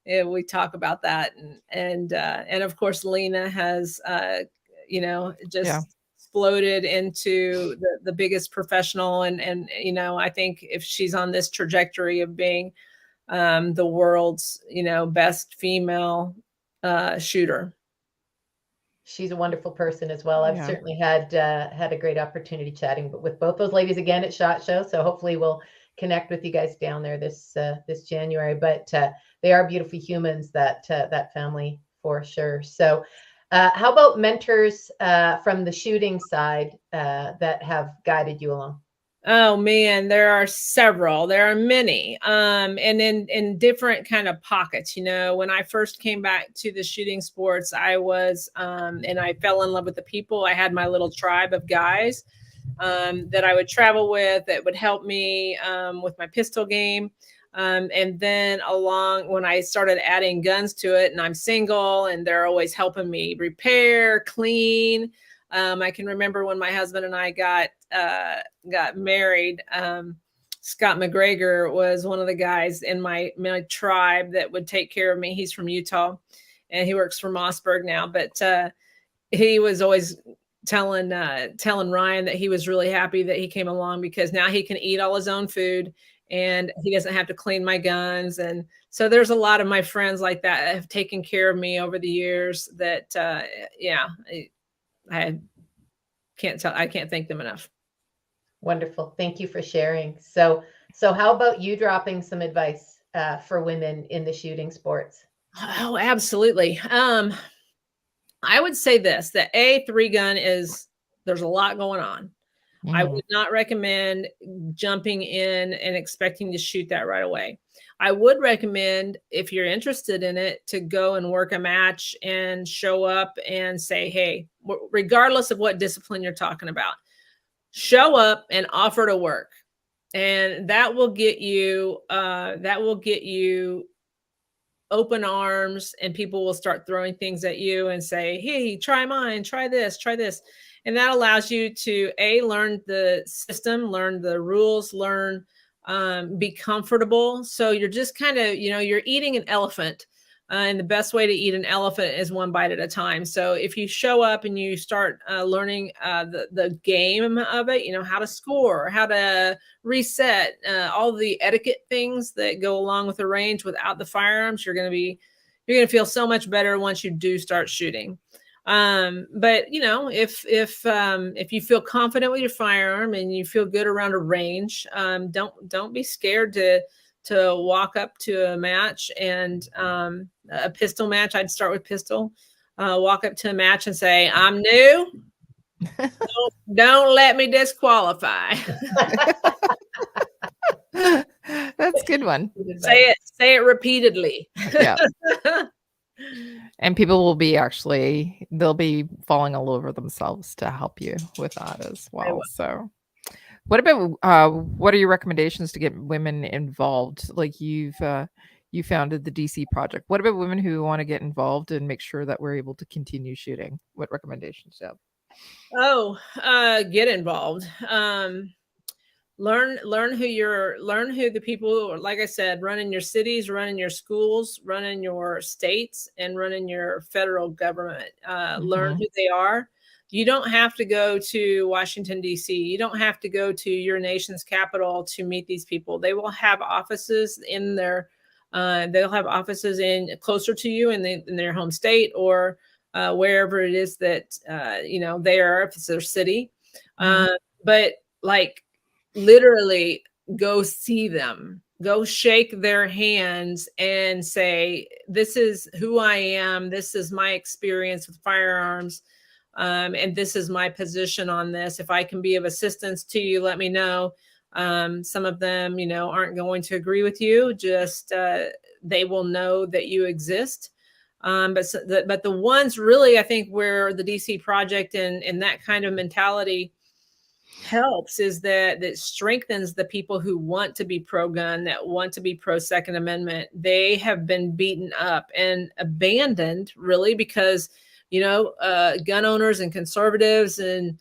we talk about that, and of course Lena has just exploded into the biggest professional, and I think if she's on this trajectory of being the world's best female shooter. She's a wonderful person as well. I've certainly had a great opportunity chatting with both those ladies again at SHOT Show. So hopefully we'll connect with you guys down there this January. But they are beautiful humans, that family, for sure. So how about mentors from the shooting side that have guided you along? Oh man, there are several. There are many, and in different kind of pockets. When I first came back to the shooting sports, I was, and I fell in love with the people. I had my little tribe of guys that I would travel with that would help me with my pistol game. And then when I started adding guns to it, and I'm single, and they're always helping me repair, clean. I can remember when my husband and I got married. Scott McGregor was one of the guys in my tribe that would take care of me. He's from Utah, and he works for Mossberg now. But he was always telling Ryan that he was really happy that he came along because now he can eat all his own food and he doesn't have to clean my guns. And so there's a lot of my friends like that have taken care of me over the years that, I can't thank them enough. Wonderful. Thank you for sharing. So how about you dropping some advice for women in the shooting sports? Oh, absolutely. I would say this, that 3-gun there's a lot going on. I would not recommend jumping in and expecting to shoot that right away. I would recommend, if you're interested in it, to go and work a match and show up and say, hey, regardless of what discipline you're talking about, show up and offer to work. And that will get you open arms, and people will start throwing things at you and say, hey, try mine, try this. And that allows you to learn the system, learn the rules, be comfortable. So you're just kind of, you're eating an elephant. And the best way to eat an elephant is one bite at a time. So if you show up and you start learning the game of it, how to score, how to reset, all the etiquette things that go along with the range without the firearms, you're going to feel so much better once you do start shooting. But if you feel confident with your firearm and you feel good around a range, don't be scared to walk up to a match, and a pistol match. I'd start with pistol, walk up to a match and say, I'm new. Don't let me disqualify. That's a good one. Say it repeatedly. Yeah. And people will they'll be falling all over themselves to help you with that as well. So what about what are your recommendations to get women involved? Like you founded the DC Project. What about women who want to get involved and make sure that we're able to continue shooting? What recommendations do you have? Get involved. Learn who the people, like I said, run in your cities, run in your schools, run in your states, and run in your federal government. Learn who they are. You don't have to go to Washington, D.C. You don't have to go to your nation's capital to meet these people. They will have offices they'll have offices closer to you in their home state, or wherever it is that, they are, if it's their city. But like literally go see them, go shake their hands and say, this is who I am. This is my experience with firearms. And this is my position on this. If I can be of assistance to you, let me know. Some of them, aren't going to agree with you. Just they will know that you exist. But the ones really, I think, where the DC Project and that kind of mentality helps is that strengthens the people who want to be pro-gun, that want to be pro-Second Amendment. They have been beaten up and abandoned, really, because gun owners and conservatives and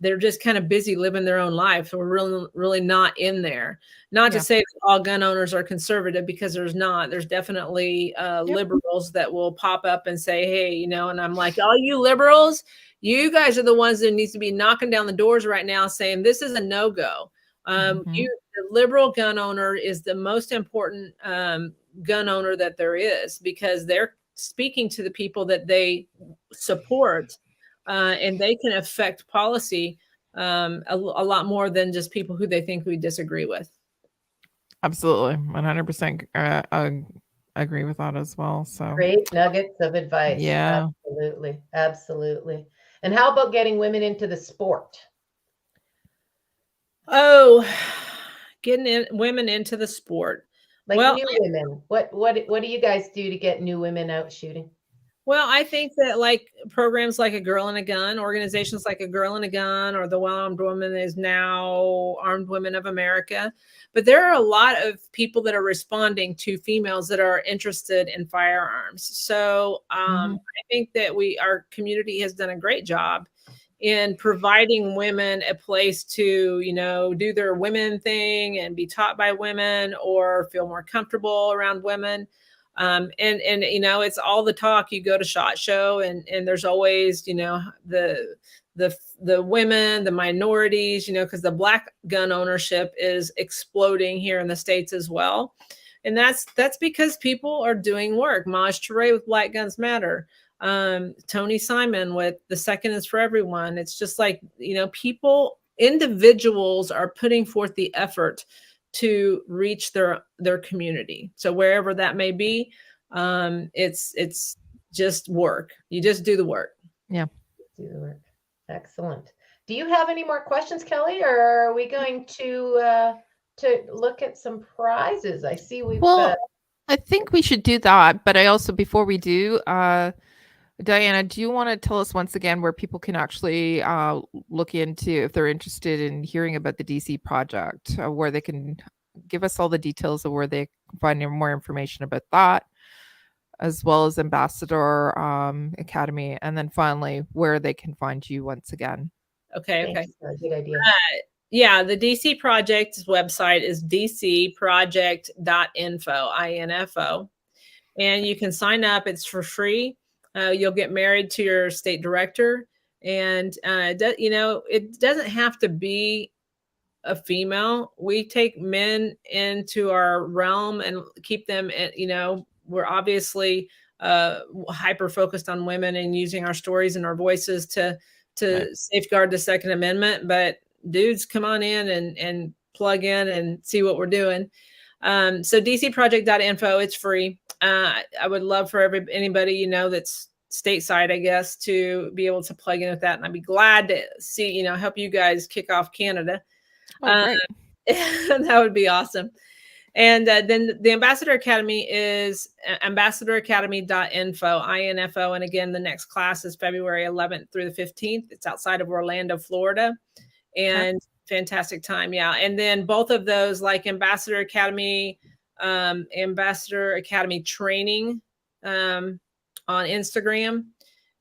they're just kind of busy living their own life. So we're really not in there. Not to say that all gun owners are conservative, because there's not. There's definitely liberals that will pop up and say, hey, and I'm like, all you liberals, you guys are the ones that needs to be knocking down the doors right now saying this is a no-go. The liberal gun owner is the most important gun owner that there is, because they're speaking to the people that they support, and they can affect policy a lot more than just people who they think we disagree with. Absolutely. 100% agree with that as well. So great nuggets of advice. Yeah. Absolutely. And how about getting women into the sport? Oh, getting women into the sport. Like new women. What do you guys do to get new women out shooting? Well, I think that like programs like A Girl and a Gun, organizations like A Girl and a Gun, or the Well-Armed Woman is now Armed Women of America. But there are a lot of people that are responding to females that are interested in firearms. So I think that our community has done a great job in providing women a place to, do their women thing and be taught by women or feel more comfortable around women. And it's all the talk. You go to SHOT Show and there's always, the women, the minorities, because the Black gun ownership is exploding here in the States as well. And that's because people are doing work. Maj Toure with Black Guns Matter. Tony Simon with The Second is for Everyone. It's just like, individuals are putting forth the effort to reach their community. So wherever that may be, it's just work. You just do the work. Yeah. Do the work. Excellent. Do you have any more questions, Kelly, or are we going to look at some prizes? I see we've I think we should do that, but I also, before we do, Diana, do you want to tell us once again where people can actually look into, if they're interested in hearing about the DC project, where they can give us all the details of where they can find more information about that, as well as Ambassador Academy, and then finally where they can find you once again? Okay. Good idea. Yeah, the DC Project's website is dcproject.info, info, and you can sign up. It's for free. You'll get married to your state director, and it doesn't have to be a female. We take men into our realm and keep them we're obviously hyper focused on women and using our stories and our voices to safeguard the Second Amendment. But dudes, come on in and plug in and see what we're doing. So dcproject.info, it's free. I would love for anybody, that's stateside, I guess, to be able to plug in with that. And I'd be glad to see, help you guys kick off Canada. Great. That would be awesome. And then the Ambassador Academy is ambassadoracademy.info, info. And again, the next class is February 11th through the 15th. It's outside of Orlando, Florida. And fantastic time. Yeah. And then both of those, like Ambassador Academy training on Instagram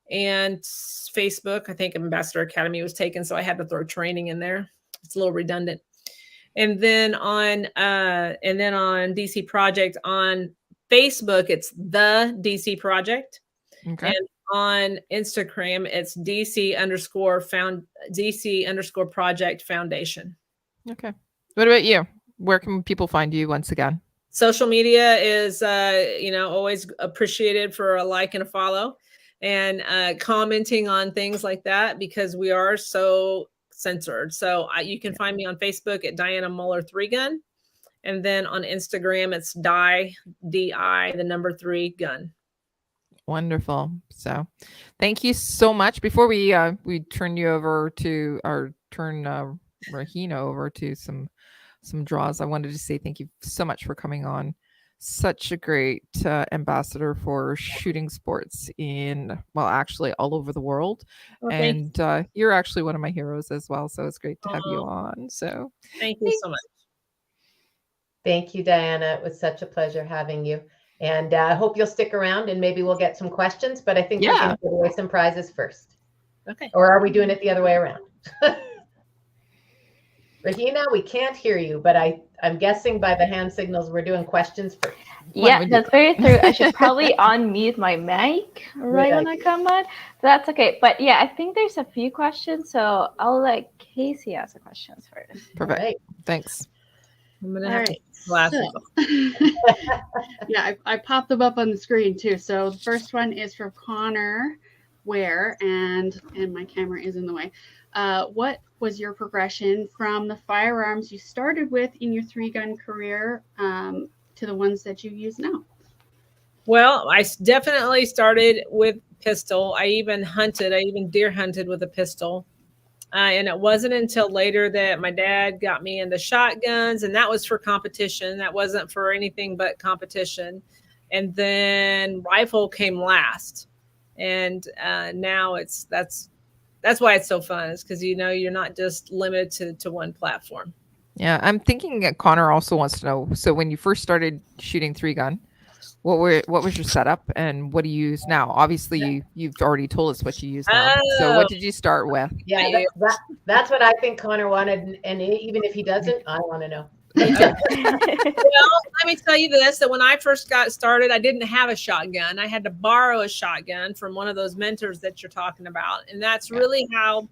and Facebook. I think Ambassador Academy was taken, so I had to throw training in there. It's a little redundant. And then on DC Project on Facebook, it's the DC Project. Okay. And on Instagram, it's DC_Project Foundation. Okay. What about you? Where can people find you once again? Social media is, always appreciated for a like and a follow. and commenting on things like that, because we are so censored. So you can find me on Facebook at Diana Muller 3Gun. And then on Instagram, it's DI, the number 3 gun. Wonderful. So thank you so much. Before we turn you over to, or turn Rahina over to some draws, I wanted to say thank you so much for coming on. Such a great ambassador for shooting sports actually all over the world. Well, and you're actually one of my heroes as well. So it's great to have you on. So thank you so much. Thank you, Diana. It was such a pleasure having you. And I hope you'll stick around and maybe we'll get some questions, but I think we're going to give away some prizes first. Okay. Or are we doing it the other way around? Rahina, we can't hear you, but I'm guessing by the hand signals we're doing questions first. Yeah, that's very true. I should probably unmute my mic when I come on. That's okay. But yeah, I think there's a few questions, so I'll let Casey ask the questions first. Perfect. Right. Thanks. I'm gonna have to glasses. Yeah, I popped them up on the screen too. So the first one is from Connor Ware, and my camera is in the way. What was your progression from the firearms you started with in your 3-gun career to the ones that you use now? Well, I definitely started with pistol. I even deer hunted with a pistol. And it wasn't until later that my dad got me into shotguns, and that was for competition. That wasn't for anything but competition. And then rifle came last. And now that's why it's so fun, is because, you're not just limited to one platform. Yeah, I'm thinking that Connor also wants to know. So when you first started shooting 3-gun, what was your setup and what do you use now? Obviously, you've already told us what you use now. So what did you start with? Yeah, that's what I think Connor wanted, and even if he doesn't, I want to know. Well, let me tell you this, that when I first got started, I didn't have a shotgun. I had to borrow a shotgun from one of those mentors that you're talking about. And that's really how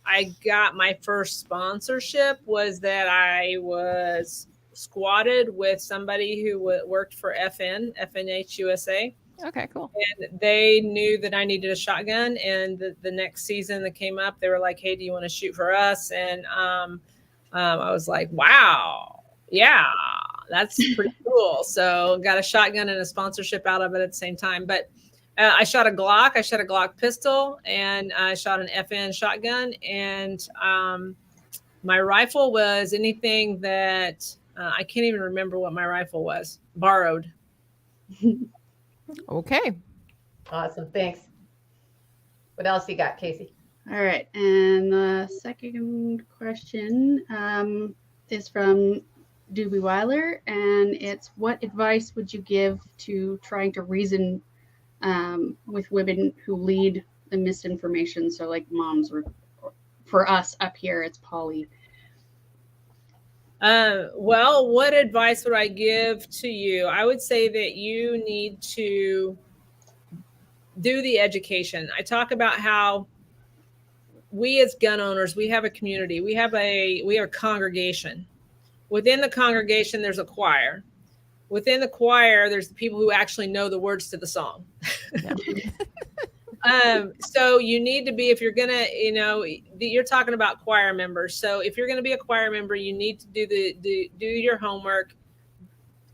I got my first sponsorship, was that I was squatted with somebody who worked for FNH USA. Okay, cool. And they knew that I needed a shotgun. And the next season that came up, they were like, hey, do you want to shoot for us? And I was like, wow, yeah, that's pretty cool. So got a shotgun and a sponsorship out of it at the same time. But I shot a Glock. I shot a Glock pistol, and I shot an FN shotgun. And my rifle was anything that I can't even remember what my rifle was. Borrowed. Okay. Awesome. Thanks. What else you got, Casey? All right. And the second question is from Doobie Weiler, and it's, what advice would you give to trying to reason with women who lead the misinformation? So like moms, or for us up here, it's Polly. Well, what advice would I give to you? I would say that you need to do the education. I talk about how we as gun owners, we have a community. We are a congregation. Within the congregation, there's a choir. Within the choir, there's the people who actually know the words to the song. So you need to be, if you're gonna, you're talking about choir members. So if you're gonna be a choir member, you need to do your homework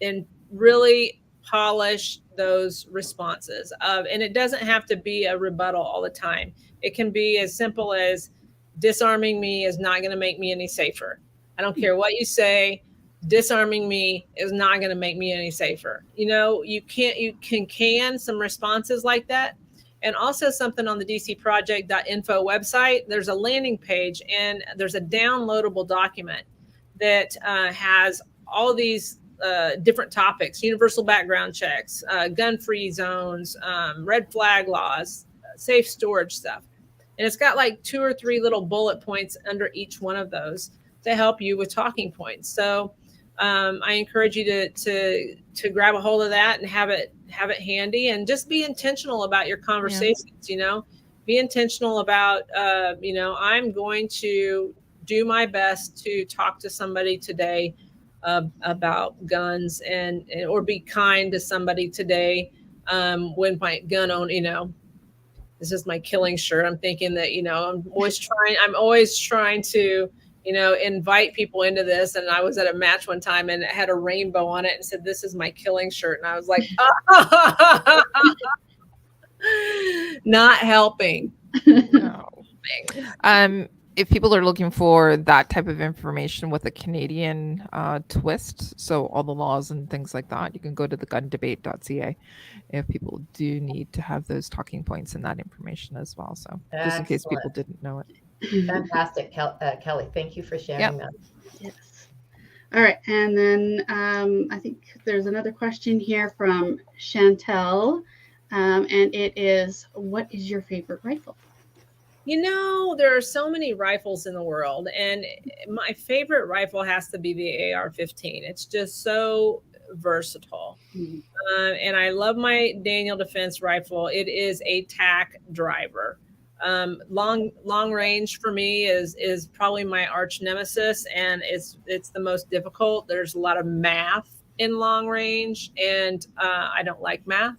and really polish those responses. And it doesn't have to be a rebuttal all the time. It can be as simple as, disarming me is not going to make me any safer. I don't care what you say. Disarming me is not going to make me any safer. You can some responses like that. And also something on the dcproject.info website, there's a landing page and there's a downloadable document that has all these different topics: universal background checks, gun-free zones, red flag laws, safe storage stuff. And it's got like 2 or 3 little bullet points under each one of those to help you with talking points. So I encourage you to grab a hold of that and have it handy, and just be intentional about your conversations. Be intentional about, I'm going to do my best to talk to somebody today about guns, or be kind to somebody today when my gun own, this is my killing shirt. I'm thinking that, I'm always trying to, invite people into this. And I was at a match one time and it had a rainbow on it and said, this is my killing shirt. And I was like, not helping. No. If people are looking for that type of information with a Canadian twist, so all the laws and things like that, you can go to the gundebate.ca if people do need to have those talking points and that information as well. So just in case people didn't know it. Fantastic, Kelly. Thank you for sharing that. Yes. All right. And then I think there's another question here from Chantel. And it is, what is your favorite rifle? There are so many rifles in the world, and my favorite rifle has to be the AR-15. It's just so versatile. Mm-hmm. And I love my Daniel Defense rifle. It is a tack driver. Long range for me is probably my arch nemesis, and it's the most difficult. There's a lot of math in long range, and I don't like math.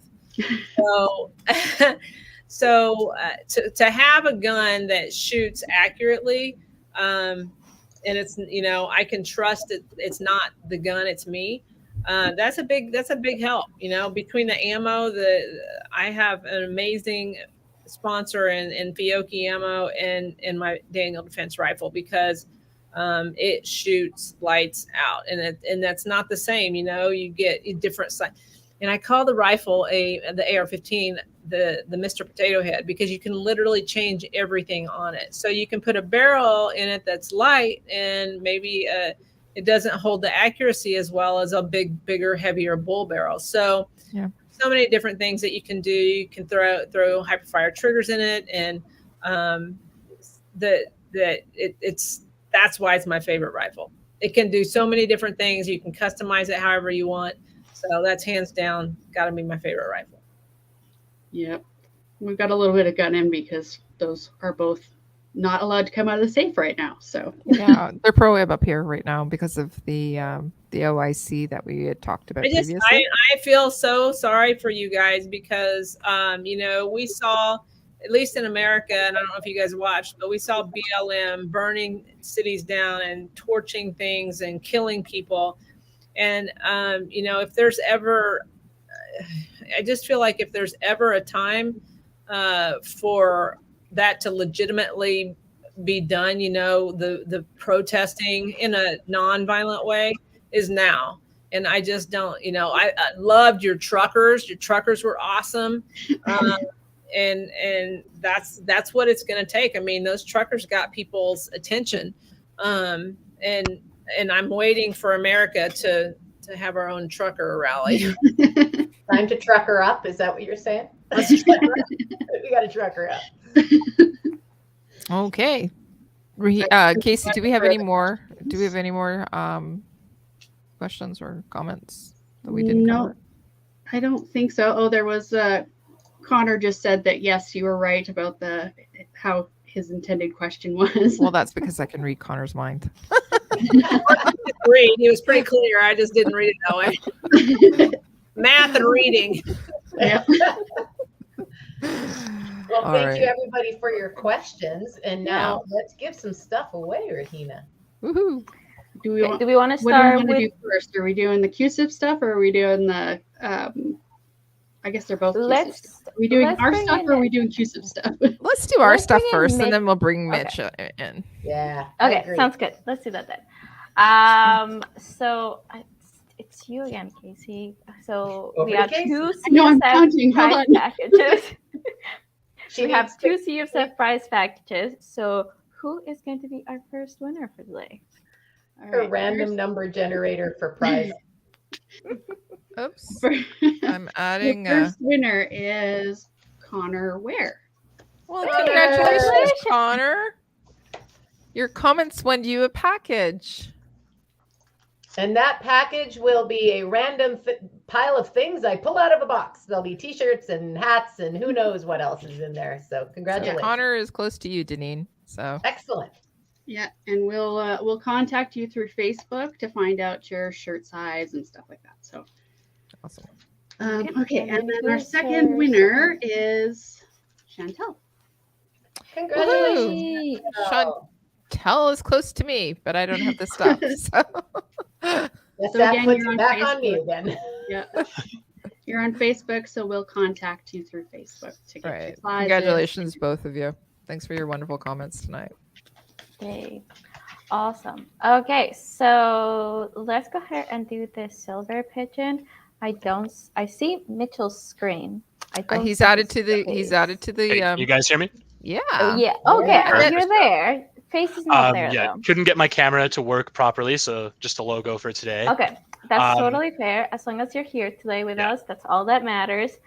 So to have a gun that shoots accurately, and it's, I can trust it. It's not the gun, it's me. That's a big help. Between the ammo, I have an amazing sponsor in Fiocchi ammo and my Daniel Defense rifle, because it shoots lights out, and that's not the same. You get a different size. And I call the rifle the AR-15 the Mr. Potato Head, because you can literally change everything on it. So you can put a barrel in it that's light, and maybe it doesn't hold the accuracy as well as a bigger, heavier bull barrel. So so many different things that you can do. You can throw hyperfire triggers in it, and that's why it's my favorite rifle. It can do so many different things. You can customize it however you want. So that's hands down got to be my favorite rifle. Yep. We've got a little bit of gun in because those are both not allowed to come out of the safe right now. So yeah, they're prohib up here right now because of the OIC that we had talked about previously. I feel so sorry for you guys, because we saw, at least in America, and I don't know if you guys watched, but we saw BLM burning cities down and torching things and killing people. And, if there's ever, I just feel like if there's ever a time for that to legitimately be done, the protesting in a non-violent way is now. And I just don't, I loved your truckers. Your truckers were awesome. And that's what it's going to take. I mean, those truckers got people's attention. And I'm waiting for America to have our own trucker rally. Time to truck her up. Is that what you're saying? We got to truck her up. Okay. Casey, do we have any more? Do we have any more questions or comments that we didn't cover? I don't think so. Oh, there was Connor just said that yes, you were right about how his intended question was. Well, that's because I can read Connor's mind. Read. It was pretty clear. I just didn't read it that way. Math and reading. Yeah. Well, thank you everybody for your questions. And now let's give some stuff away, Rahina. Woohoo! Do we want to start what do we do first? Are we doing the QSIP stuff, or are we doing the? I guess they're both. Are we doing our stuff, or are we doing QSIP stuff? Let's do our stuff first, and then we'll bring Mitch in. Yeah. Okay, sounds good. Let's do that then. So it's you again, Casey. So we have two CSF prize packages. We have two CSF prize packages. So who is going to be our first winner for today? A random number generator for prize. Oops. I'm adding. The first winner is Connor Ware. Well, congratulations, Connor. Your comments won you a package. And that package will be a random pile of things I pull out of a box. There'll be t-shirts and hats and who knows what else is in there. So congratulations. So Connor is close to you, Deneen. So excellent. Yeah, and we'll contact you through Facebook to find out your shirt size and stuff like that. So awesome. Okay, and then our second winner is Chantel. Congratulations. Woohoo! Chantel is close to me, but I don't have the stuff. So Yes, So that again, puts you're it on back on me Facebook. again. Yeah. You're on Facebook, so we'll contact you through Facebook to get right. your sizes. Congratulations, both of you. Thanks for your wonderful comments tonight. Yay. Awesome. Okay, so let's go ahead and do the silver pigeon. I see Mitchell's screen. I don't He's see added his to the. face. He's added to the. Hey, you guys hear me? Yeah. Oh, yeah. Okay, Yeah. you're there. Face is not there Yeah, though. couldn't get my camera to work properly, so just a logo for today. Okay, that's Um, totally fair. As long as you're here today with yeah. us, that's all that matters.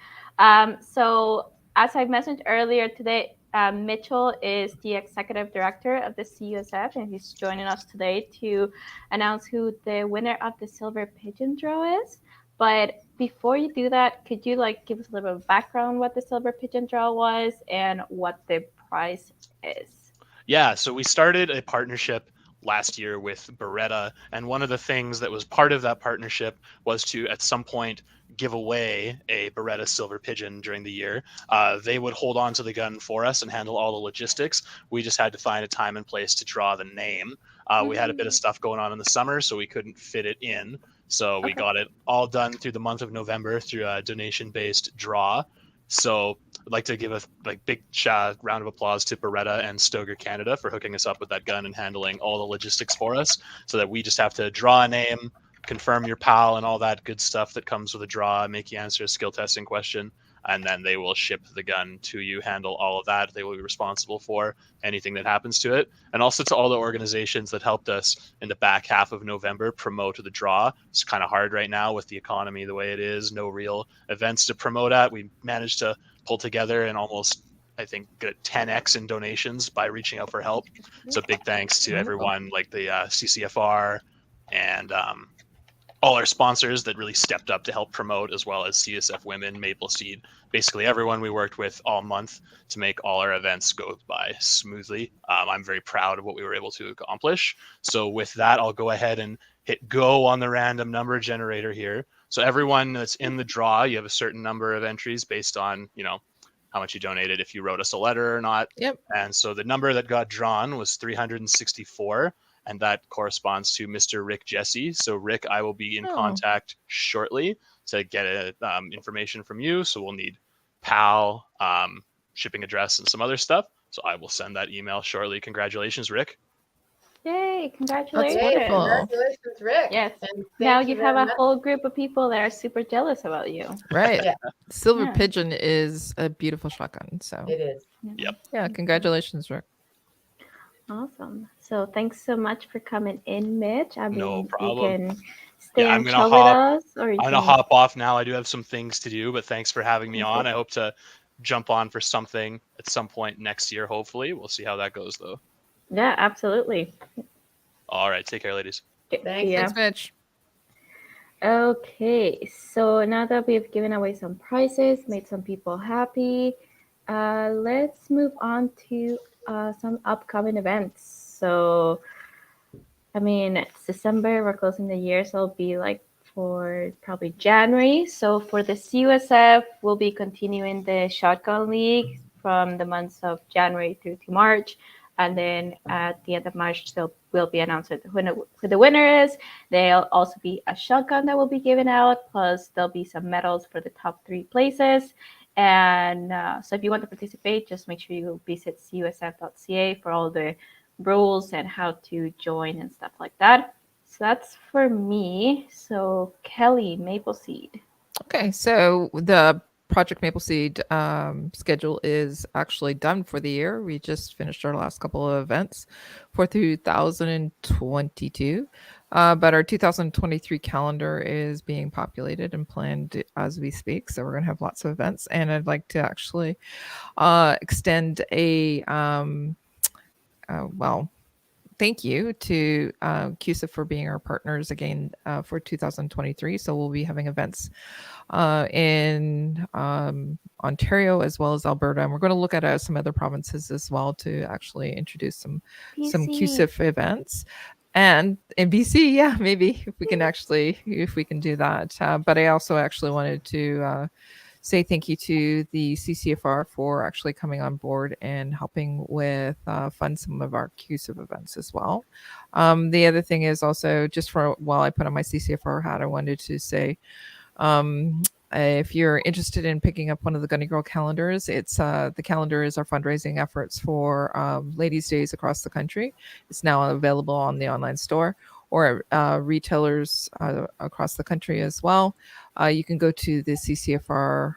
So as I mentioned earlier today, Mitchell is the executive director of the CUSF, and he's joining us today to announce who the winner of the silver pigeon draw is. But before you do that, could you give us a little bit of background what the silver pigeon draw was and what the prize is? Yeah, so we started a partnership last year with Beretta, and one of the things that was part of that partnership was to, at some point, give away a Beretta Silver Pigeon during the year. They would hold on to the gun for us and handle all the logistics. We just had to find a time and place to draw the name. We had a bit of stuff going on in the summer, so we couldn't fit it in. So we got it all done through the month of November through a donation-based draw. So I'd like to give a big round of applause to Beretta and Stoeger Canada for hooking us up with that gun and handling all the logistics for us, so that we just have to draw a name, confirm your PAL, and all that good stuff that comes with a draw, make you answer a skill testing question, and then they will ship the gun to you, handle all of that. They will be responsible for anything that happens to it. And also to all the organizations that helped us in the back half of November promote the draw. It's kind of hard right now with the economy the way it is, no real events to promote at. We managed to pull together and almost, I think, get 10x in donations by reaching out for help. So big thanks to everyone like the CCFR and all our sponsors that really stepped up to help promote, as well as CSF Women, Maple Seed, basically everyone we worked with all month to make all our events go by smoothly. I'm very proud of what we were able to accomplish. So with that, I'll go ahead and hit go on the random number generator here. So everyone that's in the draw, you have a certain number of entries based on, how much you donated, if you wrote us a letter or not. Yep. And so the number that got drawn was 364. And that corresponds to Mr. Rick Jesse. So Rick, I will be in contact shortly to get information from you. So we'll need PAL, shipping address, and some other stuff. So I will send that email shortly. Congratulations, Rick. Yay, congratulations. wonderful. Congratulations, Rick. Yes. And Now thank you very have a much. whole group of people that are super jealous about you. Right. Yeah. Silver Yeah. Pigeon is a beautiful shotgun. So It is. Yep. yeah, congratulations, Rick. Awesome. So thanks so much for coming in, Mitch. I mean, No problem. you can stay Yeah, I'm and gonna chill hop- with us, or you I'm can... going to hop off now. I do have some things to do, but thanks for having me on. Okay. I hope to jump on for something at some point next year, hopefully. We'll see how that goes, though. Yeah, absolutely. All right. Take care, ladies. Thanks. Yeah. Thanks, Mitch. Okay, so now that we've given away some prizes, made some people happy, let's move on to some upcoming events. So, I mean, it's December, we're closing the year, so it'll be for probably January. So for the CUSF, we'll be continuing the Shotgun League from the months of January through to March. And then at the end of March, will be announced who the winner is. There'll also be a shotgun that will be given out, plus there'll be some medals for the top 3 places. And so if you want to participate, just make sure you visit cusf.ca for all the rules and how to join and stuff like that. So that's for me. So Kelly, Maple Seed. Okay, so the Project Maple Seed schedule is actually done for the year. We just finished our last couple of events for 2022. But our 2023 calendar is being populated and planned as we speak. So we're going to have lots of events. And I'd like to actually extend a, thank you to CUSA for being our partners again for 2023. So we'll be having events in Ontario as well as Alberta, and we're going to look at some other provinces as well to actually introduce some CUSIF events. And in BC, yeah, maybe if we can do that. But I also actually wanted to say thank you to the CCFR for actually coming on board and helping with fund some of our CUSIP events as well. The other thing is also, just for while I put on my CCFR hat, I wanted to say, if you're interested in picking up one of the Gunny Girl calendars, it's the calendar is our fundraising efforts for Ladies' Days across the country. It's now available on the online store or retailers across the country as well. You can go to the CCFR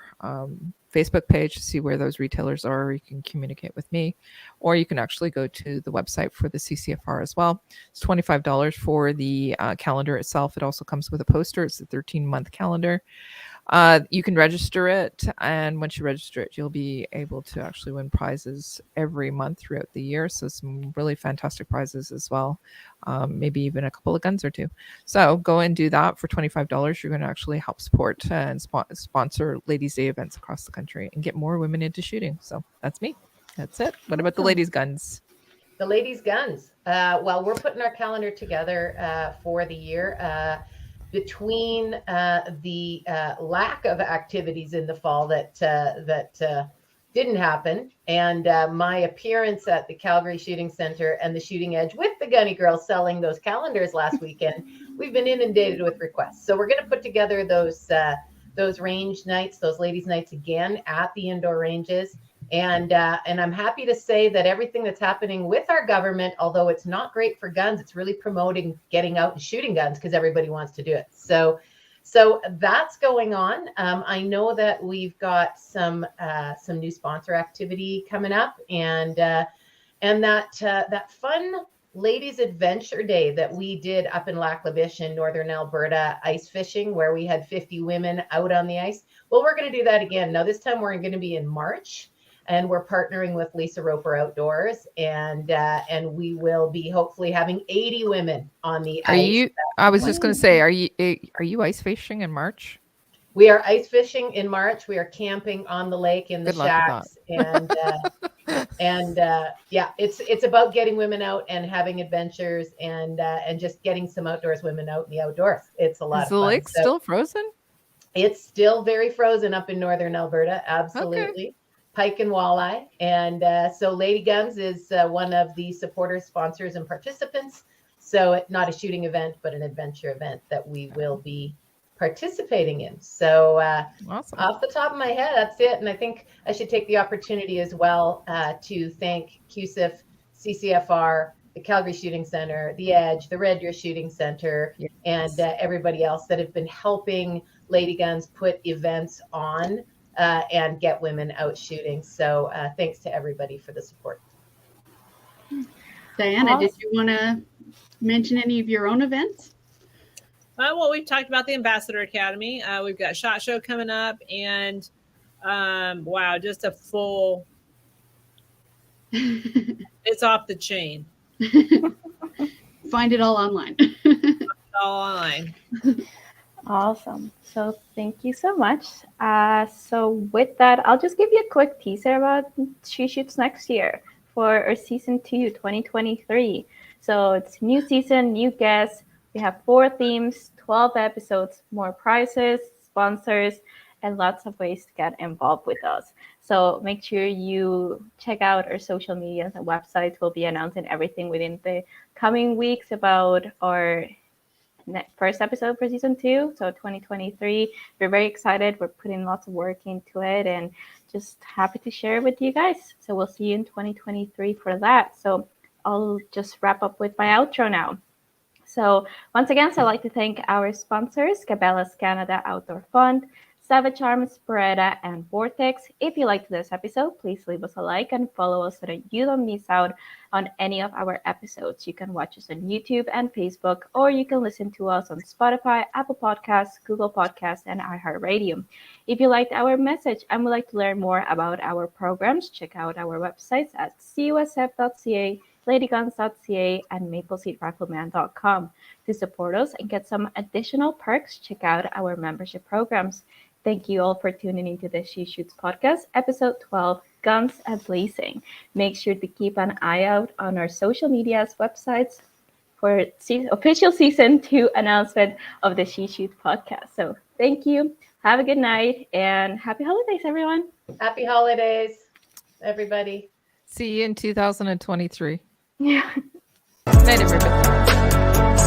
Facebook page to see where those retailers are, or you can communicate with me, or you can actually go to the website for the CCFR as well. It's $25 for the calendar itself. It also comes with a poster. It's a 13-month calendar. You can register it, and once you register it, you'll be able to actually win prizes every month throughout the year. So some really fantastic prizes as well, maybe even a couple of guns or two. So go and do that for $25. You're going to actually help support and sponsor Ladies' Day events across the country and get more women into shooting. So that's me. That's it. What about the ladies' guns? The ladies' guns. Well, we're putting our calendar together for the year. Between the lack of activities in the fall that didn't happen, and my appearance at the Calgary Shooting Center and the Shooting Edge with the Gunny Girls selling those calendars last weekend, we've been inundated with requests. So we're going to put together those range nights, those ladies' nights again at the indoor ranges. And I'm happy to say that everything that's happening with our government, although it's not great for guns, it's really promoting getting out and shooting guns because everybody wants to do it. So that's going on. I know that we've got some new sponsor activity coming up, and that fun ladies adventure day that we did up in Lac La Biche in northern Alberta, ice fishing, where we had 50 women out on the ice. Well, we're going to do that again. Now this time we're going to be in March. And we're partnering with Lisa Roper Outdoors, and we will be hopefully having 80 women on the ice. I was just going to say, are you ice fishing in March? We are ice fishing in March. We are camping on the lake in the shacks, and yeah, it's about getting women out and having adventures, and just getting some outdoors women out in the outdoors. It's a lot of fun. Is the lake still frozen? It's still very frozen up in northern Alberta. Absolutely. Okay. Pike and walleye. And so Lady Guns is one of the supporters, sponsors, and participants. So not a shooting event, but an adventure event that we will be participating in. So awesome. Off the top of my head, that's it. And I think I should take the opportunity as well to thank CUSIP, CCFR, the Calgary Shooting Center, the Edge, the Red Deer Shooting Center, yes, and everybody else that have been helping Lady Guns put events on and get women out shooting. So thanks to everybody for the support. Diana, did you want to mention any of your own events? Well, we've talked about the Ambassador Academy. We've got SHOT Show coming up, and wow, just a full, it's off the chain. Find it all online. All online. Awesome. So thank you so much. So with that, I'll just give you a quick teaser about She Shoots next year for our season 2, 2023. So it's new season, new guests. We have 4 themes, 12 episodes, more prizes, sponsors, and lots of ways to get involved with us. So make sure you check out our social medias and websites. We'll be announcing everything within the coming weeks about our first episode for season 2, so 2023. We're very excited. We're putting lots of work into it and just happy to share with you guys. So we'll see you in 2023 for that. So I'll just wrap up with my outro now. So once again, I'd like to thank our sponsors, Cabela's Canada Outdoor Fund, Savage Arms, Beretta, and Vortex. If you liked this episode, please leave us a like and follow us so that you don't miss out on any of our episodes. You can watch us on YouTube and Facebook, or you can listen to us on Spotify, Apple Podcasts, Google Podcasts, and iHeartRadio. If you liked our message and would like to learn more about our programs, check out our websites at cusf.ca, ladyguns.ca, and mapleseedrifleman.com. To support us and get some additional perks, check out our membership programs. Thank you all for tuning into the She Shoots podcast, episode 12, Guns-a-Blazin. Make sure to keep an eye out on our social medias, websites for official season 2 announcement of the She Shoots podcast. So Thank you. Have a good night and happy holidays, everyone. Happy holidays, everybody. See you in 2023. Yeah. Good night, everybody.